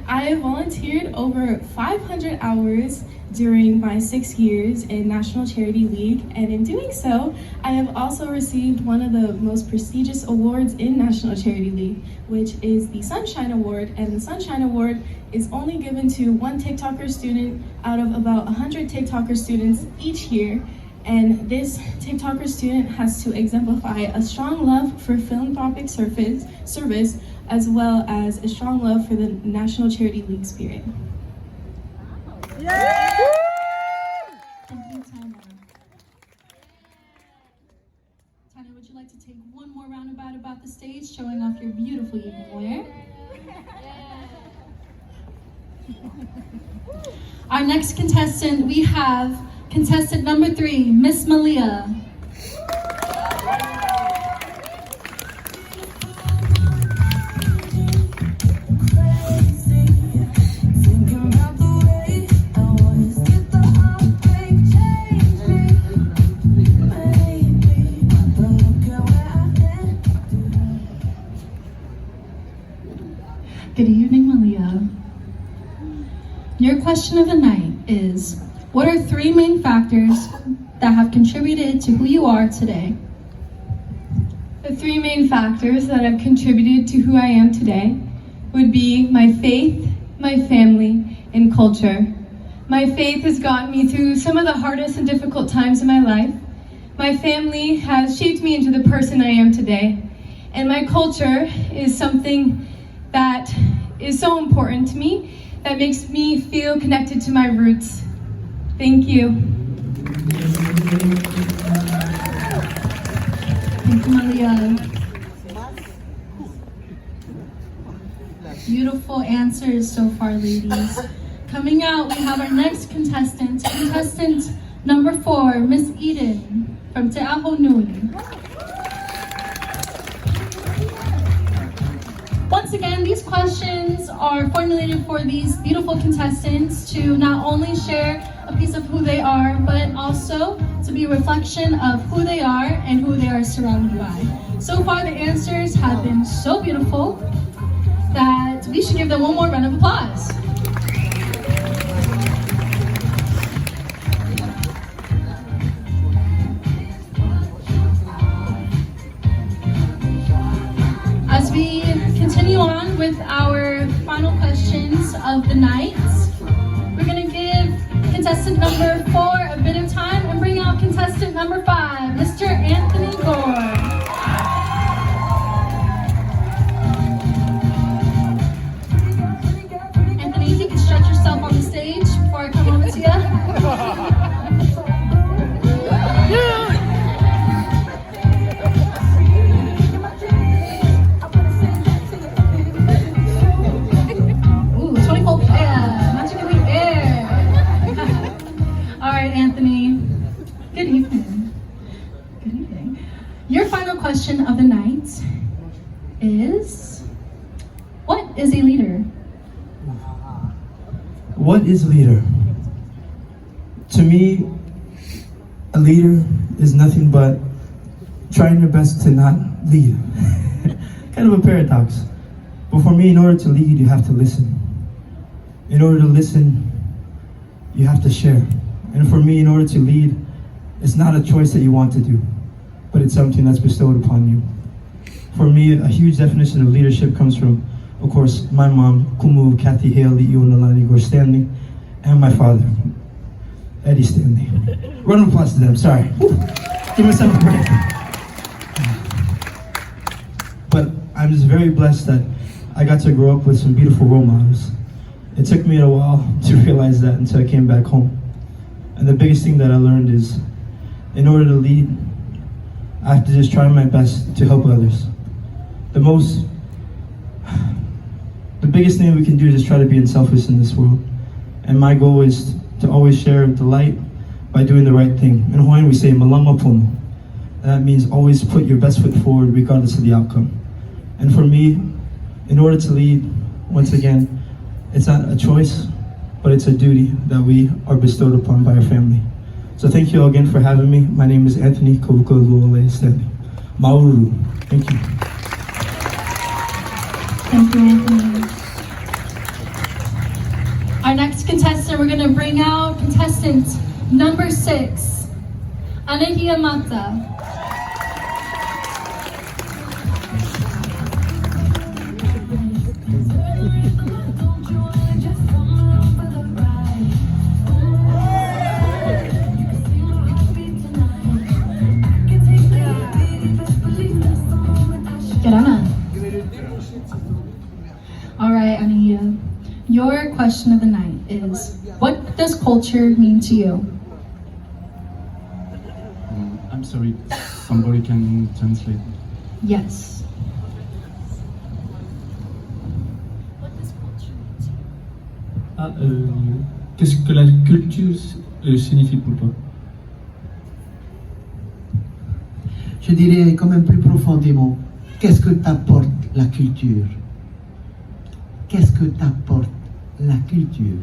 I have volunteered over 500 hours during my 6 years in National Charity League, and in doing so, I have also received one of the most prestigious awards in National Charity League, which is the Sunshine Award, and the Sunshine Award is only given to one TikToker student out of about 100 TikToker students each year, and this TikToker student has to exemplify a strong love for philanthropic service, as well as a strong love for the National Charity League spirit. Yeah. Thank you, Tyna. Tyna, would you like to take one more roundabout about the stage, showing off your beautiful evening wear? Our next contestant, we have contestant number 3, Miss Malia. Good evening, Malia. Your question of the night is, what are 3 main factors that have contributed to who you are today? The 3 main factors that have contributed to who I am today would be my faith, my family, and culture. My faith has gotten me through some of the hardest and difficult times in my life. My family has shaped me into the person I am today. And my culture is something that is so important to me, that makes me feel connected to my roots. Thank you. Thank you, Malia. Beautiful answers so far, ladies. Coming out, we have our next contestant, contestant number 4, Miss Eden from Te Aho Nui. Once again, these questions are formulated for these beautiful contestants to not only share a piece of who they are, but also to be a reflection of who they are and who they are surrounded by. So far, the answers have been so beautiful that we should give them one more round of applause. As we continue on with our final questions of the night, we're going to give contestant number 4 a bit of time and bring out contestant number 5, Mr. Anthony Gore. Anthony, if you can stretch yourself on the stage before I come over to you. Anthony, good evening. Good evening. Your final question of the night is, what is a leader? What is a leader? To me, a leader is nothing but trying your best to not lead. Kind of a paradox. But for me, in order to lead, you have to listen. In order to listen, you have to share. And for me, in order to lead, it's not a choice that you want to do, but it's something that's bestowed upon you. For me, a huge definition of leadership comes from, of course, my mom, Kumu, Kathy Hale, Nalani, or Stanley, and my father, Eddie Stanley. Round of applause to them, sorry. Woo. Give myself a break. But I'm just very blessed that I got to grow up with some beautiful role models. It took me a while to realize that until I came back home. And the biggest thing that I learned is, in order to lead, I have to just try my best to help others. The biggest thing we can do is just try to be unselfish in this world. And my goal is to always share the light by doing the right thing. In Hawaiian we say, malama pono. And that means always put your best foot forward regardless of the outcome. And for me, in order to lead, once again, it's not a choice, but it's a duty that we are bestowed upon by our family. So thank you all again for having me. My name is Anthony Kovukaluole Stanley. Mauru. Thank you. Thank you, Anthony. Our next contestant, we're going to bring out contestant number 6, Anihia Mata. All right, Anihia. Your question of the night is, what does culture mean to you? I'm sorry, somebody can translate? Yes. Qu'est-ce que la culture signifie pour toi? Je dirais quand même plus profondément, qu'est-ce que t'apporte la culture? Qu'est-ce que t'apporte la culture?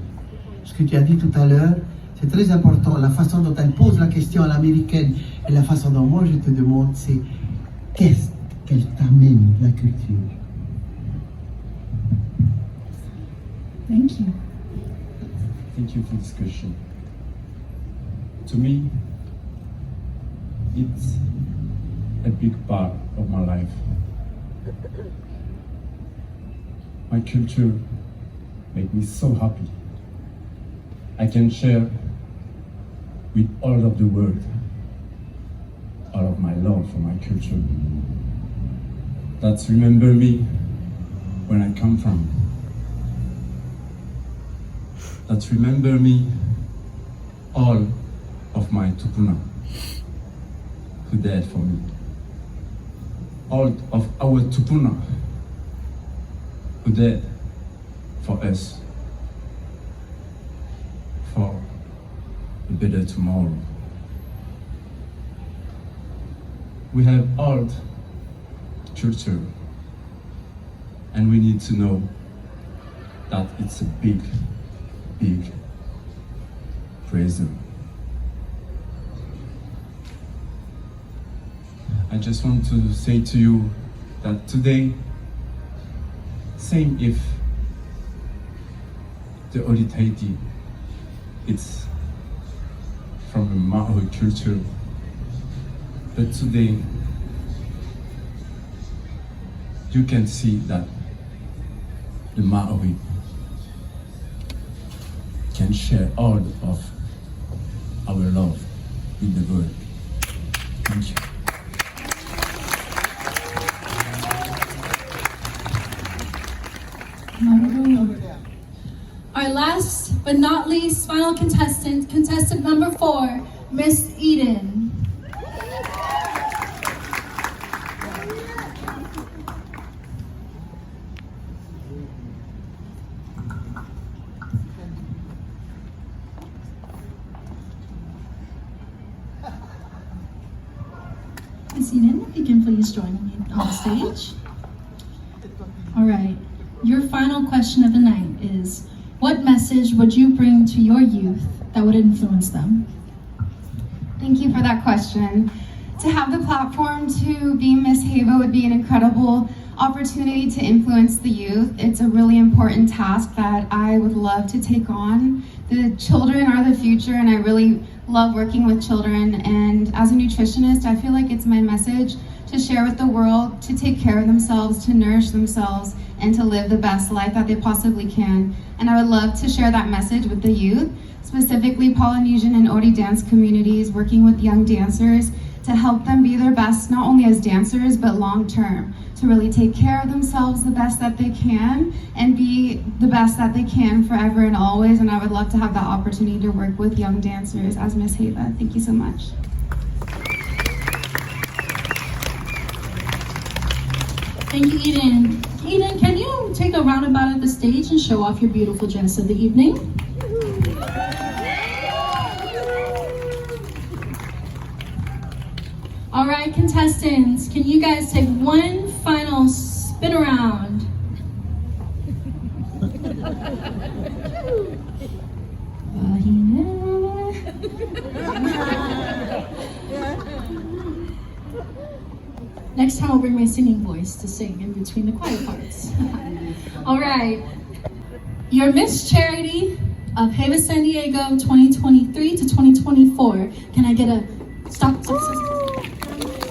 Ce que tu as dit tout à l'heure, c'est très important. La façon dont elle pose la question à l'américaine et la façon dont moi je te demande, c'est qu'est-ce qu'elle t'amène, la culture? Thank you. Thank you for this question. To me, it's a big part of my life. My culture makes me so happy. I can share with all of the world all of my love for my culture. That's remember me when I come from. That's remember me all of my tupuna who died for me. All of our tupuna who died for us, for a better tomorrow. We have old culture And we need to know that it's a big, big present. I just want to say to you that today, same if the Oritaiti, it's from a Maori culture, but today you can see that the Maori can share all of our love in the world. Thank you. Our last but not least final contestant, contestant number 4, Miss Eden. Miss Eden, if you can please join me on the stage. All right, your final question of the night is, what message would you bring to your youth that would influence them? Thank you for that question. To have the platform to be Miss Heiva would be an incredible opportunity to influence the youth. It's a really important task that I would love to take on. The children are the future, and I really love working with children. And as a nutritionist, I feel like it's my message to share with the world, to take care of themselves, to nourish themselves, and to live the best life that they possibly can. And I would love to share that message with the youth, specifically Polynesian and Ori dance communities, working with young dancers to help them be their best, not only as dancers, but long term, to really take care of themselves the best that they can and be the best that they can forever and always. And I would love to have that opportunity to work with young dancers as Miss Heiva. Thank you so much. Thank you, Eden. Eden, can you take a roundabout at the stage and show off your beautiful dress of the evening? All right, contestants, can you guys take one final spin around? Next time I'll bring my singing voice to sing in between the quiet parts. All right. Your Miss Charity of Heiva San Diego 2023 to 2024. Can I get a stop?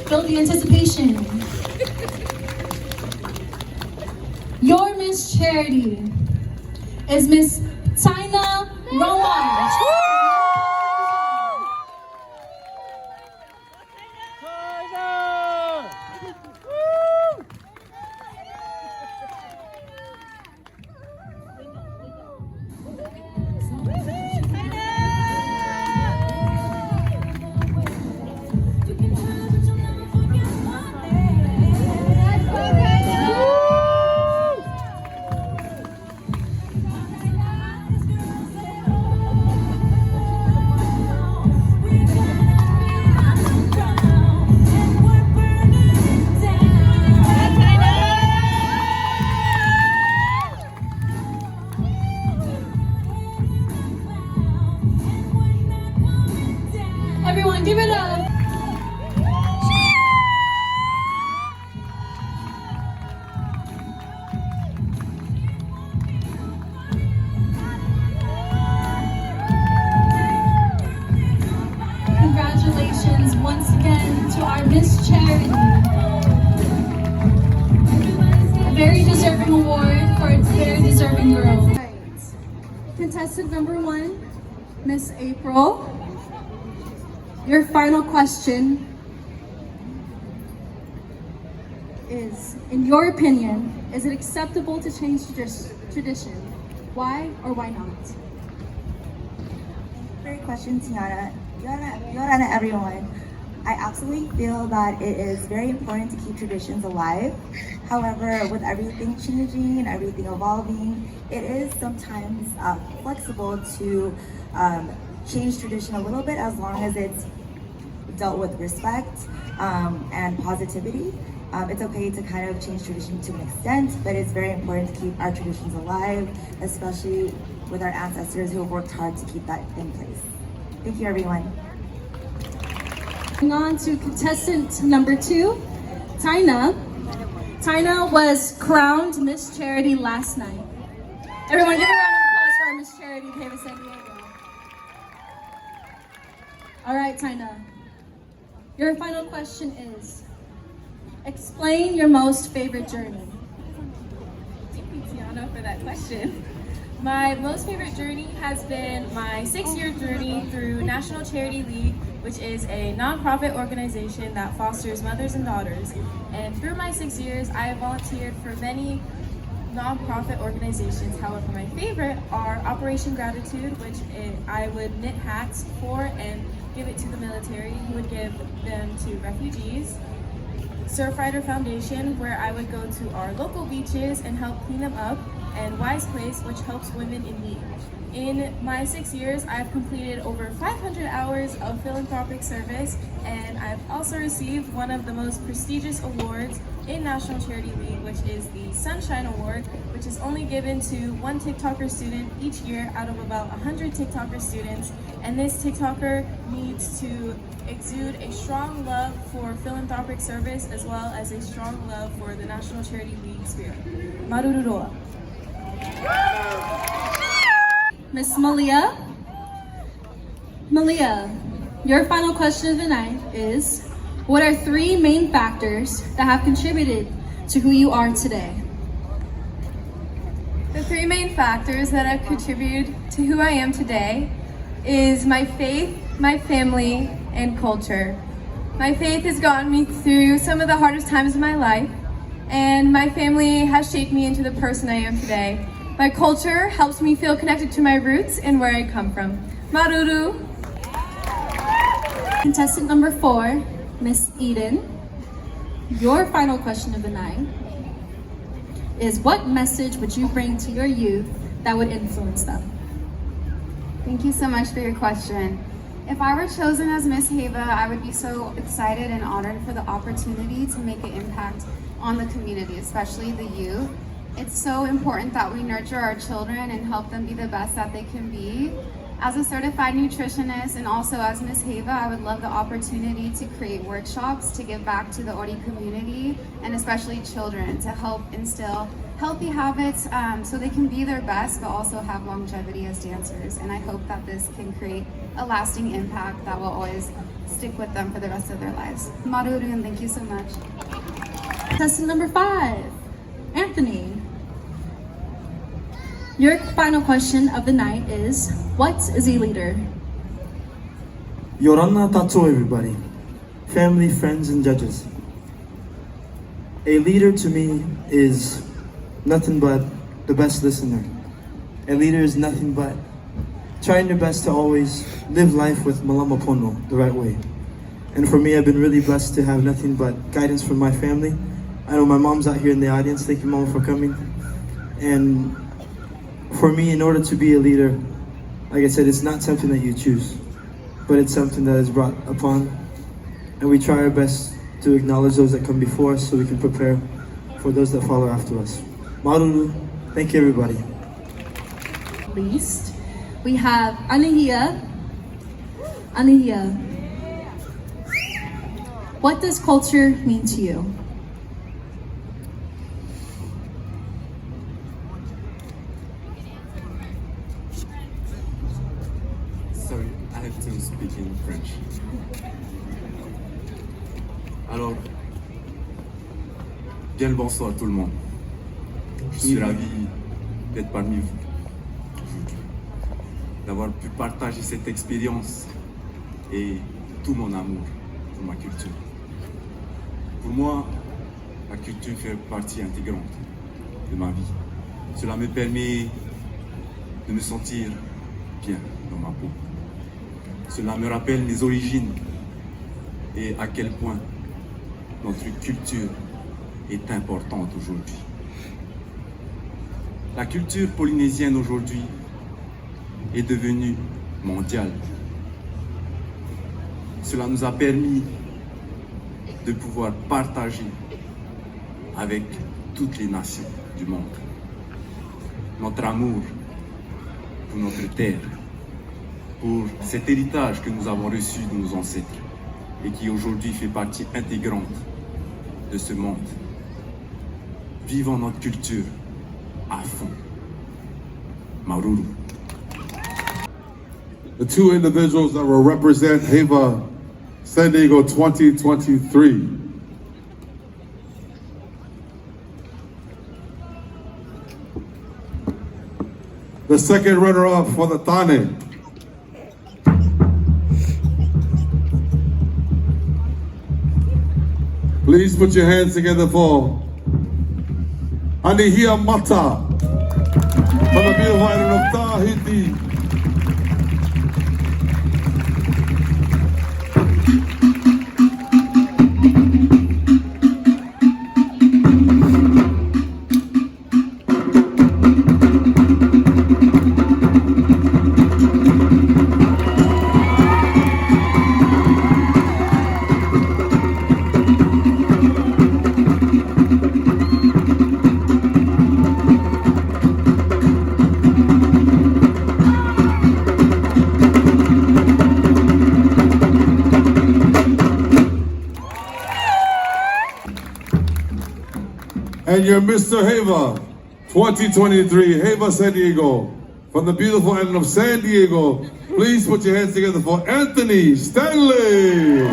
Build the anticipation. Your Miss Charity is Miss Tyna Romoff. Everyone, give it up. Congratulations once again to our Miss Charity. A very deserving award for its very deserving girl. Right. Contestant number 1, Miss April. Your final question is, in your opinion, is it acceptable to change tradition? Why or why not? Great question, Tiana. Yorana, everyone. I absolutely feel that it is very important to keep traditions alive. However, with everything changing and everything evolving, it is sometimes flexible to change tradition a little bit as long as it's dealt with respect and positivity. It's okay to kind of change tradition to an extent, but it's very important to keep our traditions alive, especially with our ancestors who have worked hard to keep that in place. Thank you, everyone. Moving on to contestant number 2, Tyna. Tyna was crowned Miss Charity last night. Everyone give a round of applause for our Miss Charity Heiva San Diego. All right, Tyna. Your final question is, explain your most favorite journey. Thank you, Tiana, for that question. My most favorite journey has been my 6-year journey through National Charity League, which is a nonprofit organization that fosters mothers and daughters. And through my 6 years, I have volunteered for many nonprofit organizations. However, my favorite are Operation Gratitude, which I would knit hats for and give it to the military, who would give them to refugees. Surfrider Foundation, where I would go to our local beaches and help clean them up, and Wise Place, which helps women in need. In my 6 years, I've completed over 500 hours of philanthropic service, and I've also received one of the most prestigious awards in National Charity League, which is the Sunshine Award, which is only given to one TikToker student each year out of about 100 TikToker students. And this TikToker needs to exude a strong love for philanthropic service as well as a strong love for the National Charity League spirit. Marururoa. Miss Malia. Malia, your final question of the night is, what are 3 main factors that have contributed to who you are today? The 3 main factors that have contributed to who I am today is my faith, my family, and culture. My faith has gotten me through some of the hardest times of my life, and my family has shaped me into the person I am today. My culture helps me feel connected to my roots and where I come from. Maruru. Contestant number 4, Miss Eden. Your final question of the night is, what message would you bring to your youth that would influence them? Thank you so much for your question. If I were chosen as Miss Heiva, I would be so excited and honored for the opportunity to make an impact on the community, especially the youth. It's so important that we nurture our children and help them be the best that they can be. As a certified nutritionist and also as Miss Heiva, I would love the opportunity to create workshops to give back to the Ori community and especially children to help instill healthy habits so they can be their best but also have longevity as dancers. And I hope that this can create a lasting impact that will always stick with them for the rest of their lives. Maruru, and thank you so much. Contestant number 5, Anthony. Your final question of the night is, what is a leader? Yorana Tatsu, everybody. Family, friends, and judges. A leader to me is nothing but the best listener. A leader is nothing but trying their best to always live life with Malama Pono the right way. And for me, I've been really blessed to have nothing but guidance from my family. I know my mom's out here in the audience. Thank you, Mama, for coming. And for me, in order to be a leader, like I said, it's not something that you choose, but it's something that is brought upon. And we try our best to acknowledge those that come before us so we can prepare for those that follow after us. Maruru, thank you, everybody. Least, we have Anihia. Anihia, what does culture mean to you? Sorry, I have to speak in French. Alors, bien le bonsoir à tout le monde. Je suis ravi d'être parmi vous aujourd'hui, d'avoir pu partager cette expérience et tout mon amour pour ma culture. Pour moi, la culture fait partie intégrante de ma vie. Cela me permet de me sentir bien dans ma peau. Cela me rappelle mes origines et à quel point notre culture est importante aujourd'hui. La culture polynésienne aujourd'hui est devenue mondiale. Cela nous a permis de pouvoir partager avec toutes les nations du monde. Notre amour pour notre terre, pour cet héritage que nous avons reçu de nos ancêtres et qui aujourd'hui fait partie intégrante de ce monde. Vivons notre culture à fond. Maruru. The two individuals that will represent Heiva San Diego 2023. The second runner-up for the Thane. Please put your hands together for Anihia Mata from the beautiful island of Tahiti. And your Mr. Heiva 2023, Heiva San Diego, from the beautiful island of San Diego. Please put your hands together for Anthony Stanley.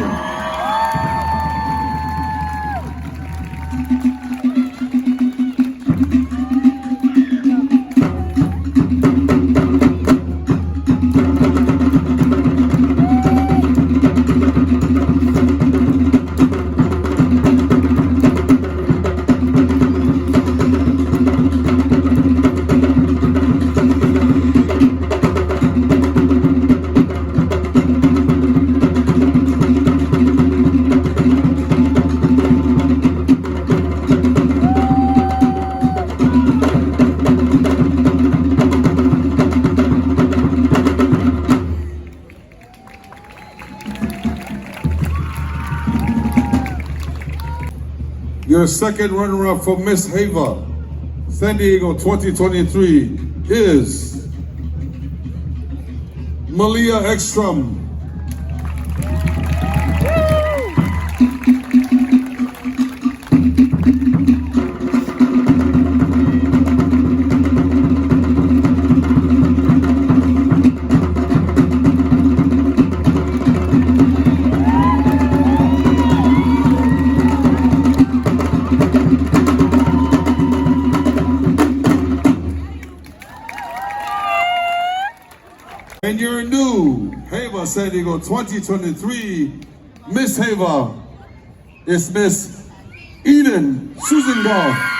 Your second runner-up for Miss Heiva San Diego 2023 is Malia Exstrom. And your new Heiva San Diego 2023 Miss Heiva is Miss Eden Sussenguth.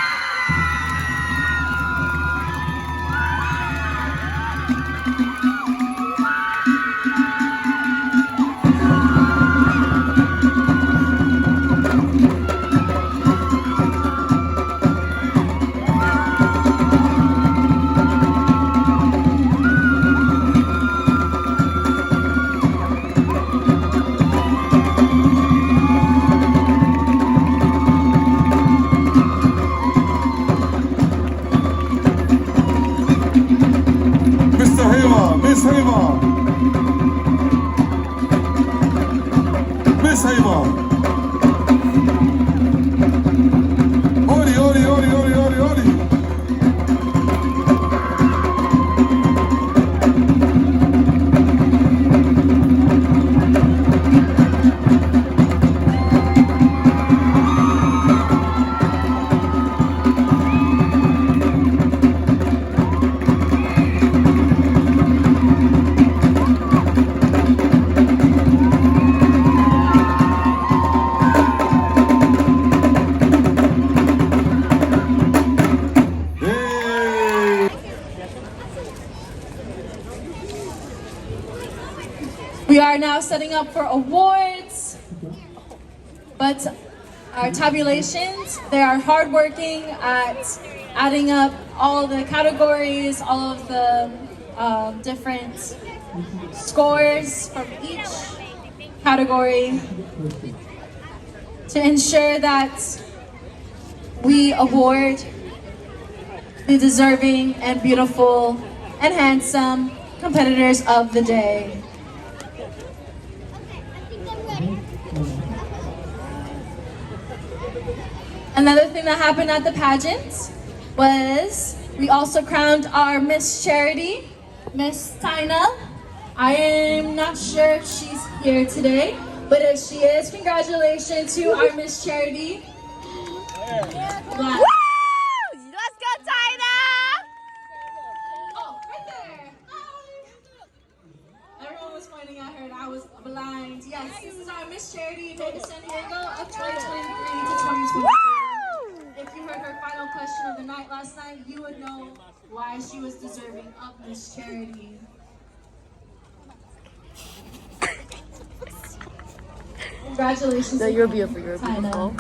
Miss Heiva. Miss Heiva. Ori, ori, ori, ori, ori, ori. We are now setting up for awards, but our tabulations, they are hardworking at adding up all the categories, all of the different scores from each category to ensure that we award the deserving and beautiful and handsome competitors of the day. Another thing that happened at the pageant was we also crowned our Miss Charity, Miss Tyna. I am not sure if she's here today, but if she is, congratulations to our Miss Charity. Wow. Let's go, Tyna! Oh, right there. Everyone was pointing at her and I was blind. Yes, this is our Miss Charity of San Diego of 2023 to 2024. If you heard her final question of the night last night, you would know why she was deserving of Miss Charity. Congratulations. No, you're beautiful. You're beautiful.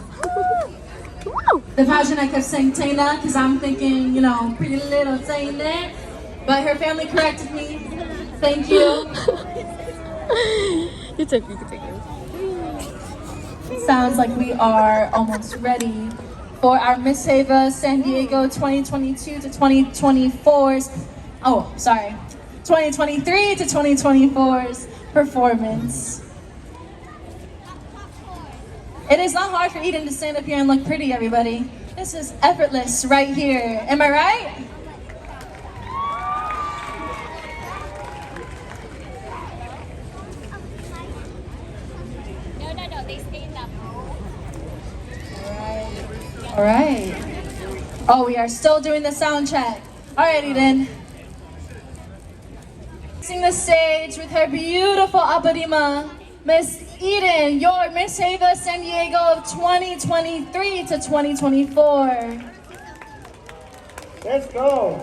The pageant, I kept saying Tyna because I'm thinking, you know, pretty little Tyna. But her family corrected me. Thank you. You can take it. Sounds like we are almost ready for our Miss Heiva San Diego 2022 to 2024's, 2023 to 2024's performance. It is not hard for Eden to stand up here and look pretty, everybody. This is effortless right here. Am I right? No, they stand up. All right. Oh, we are still doing the sound check. All right, Eden. Sing the stage with her beautiful Aperima. Miss Eden, your Miss Heiva San Diego of 2023 to 2024. Let's go.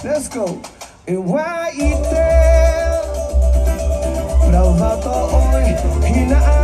Let's go. Iwa ite, brava to oi, hina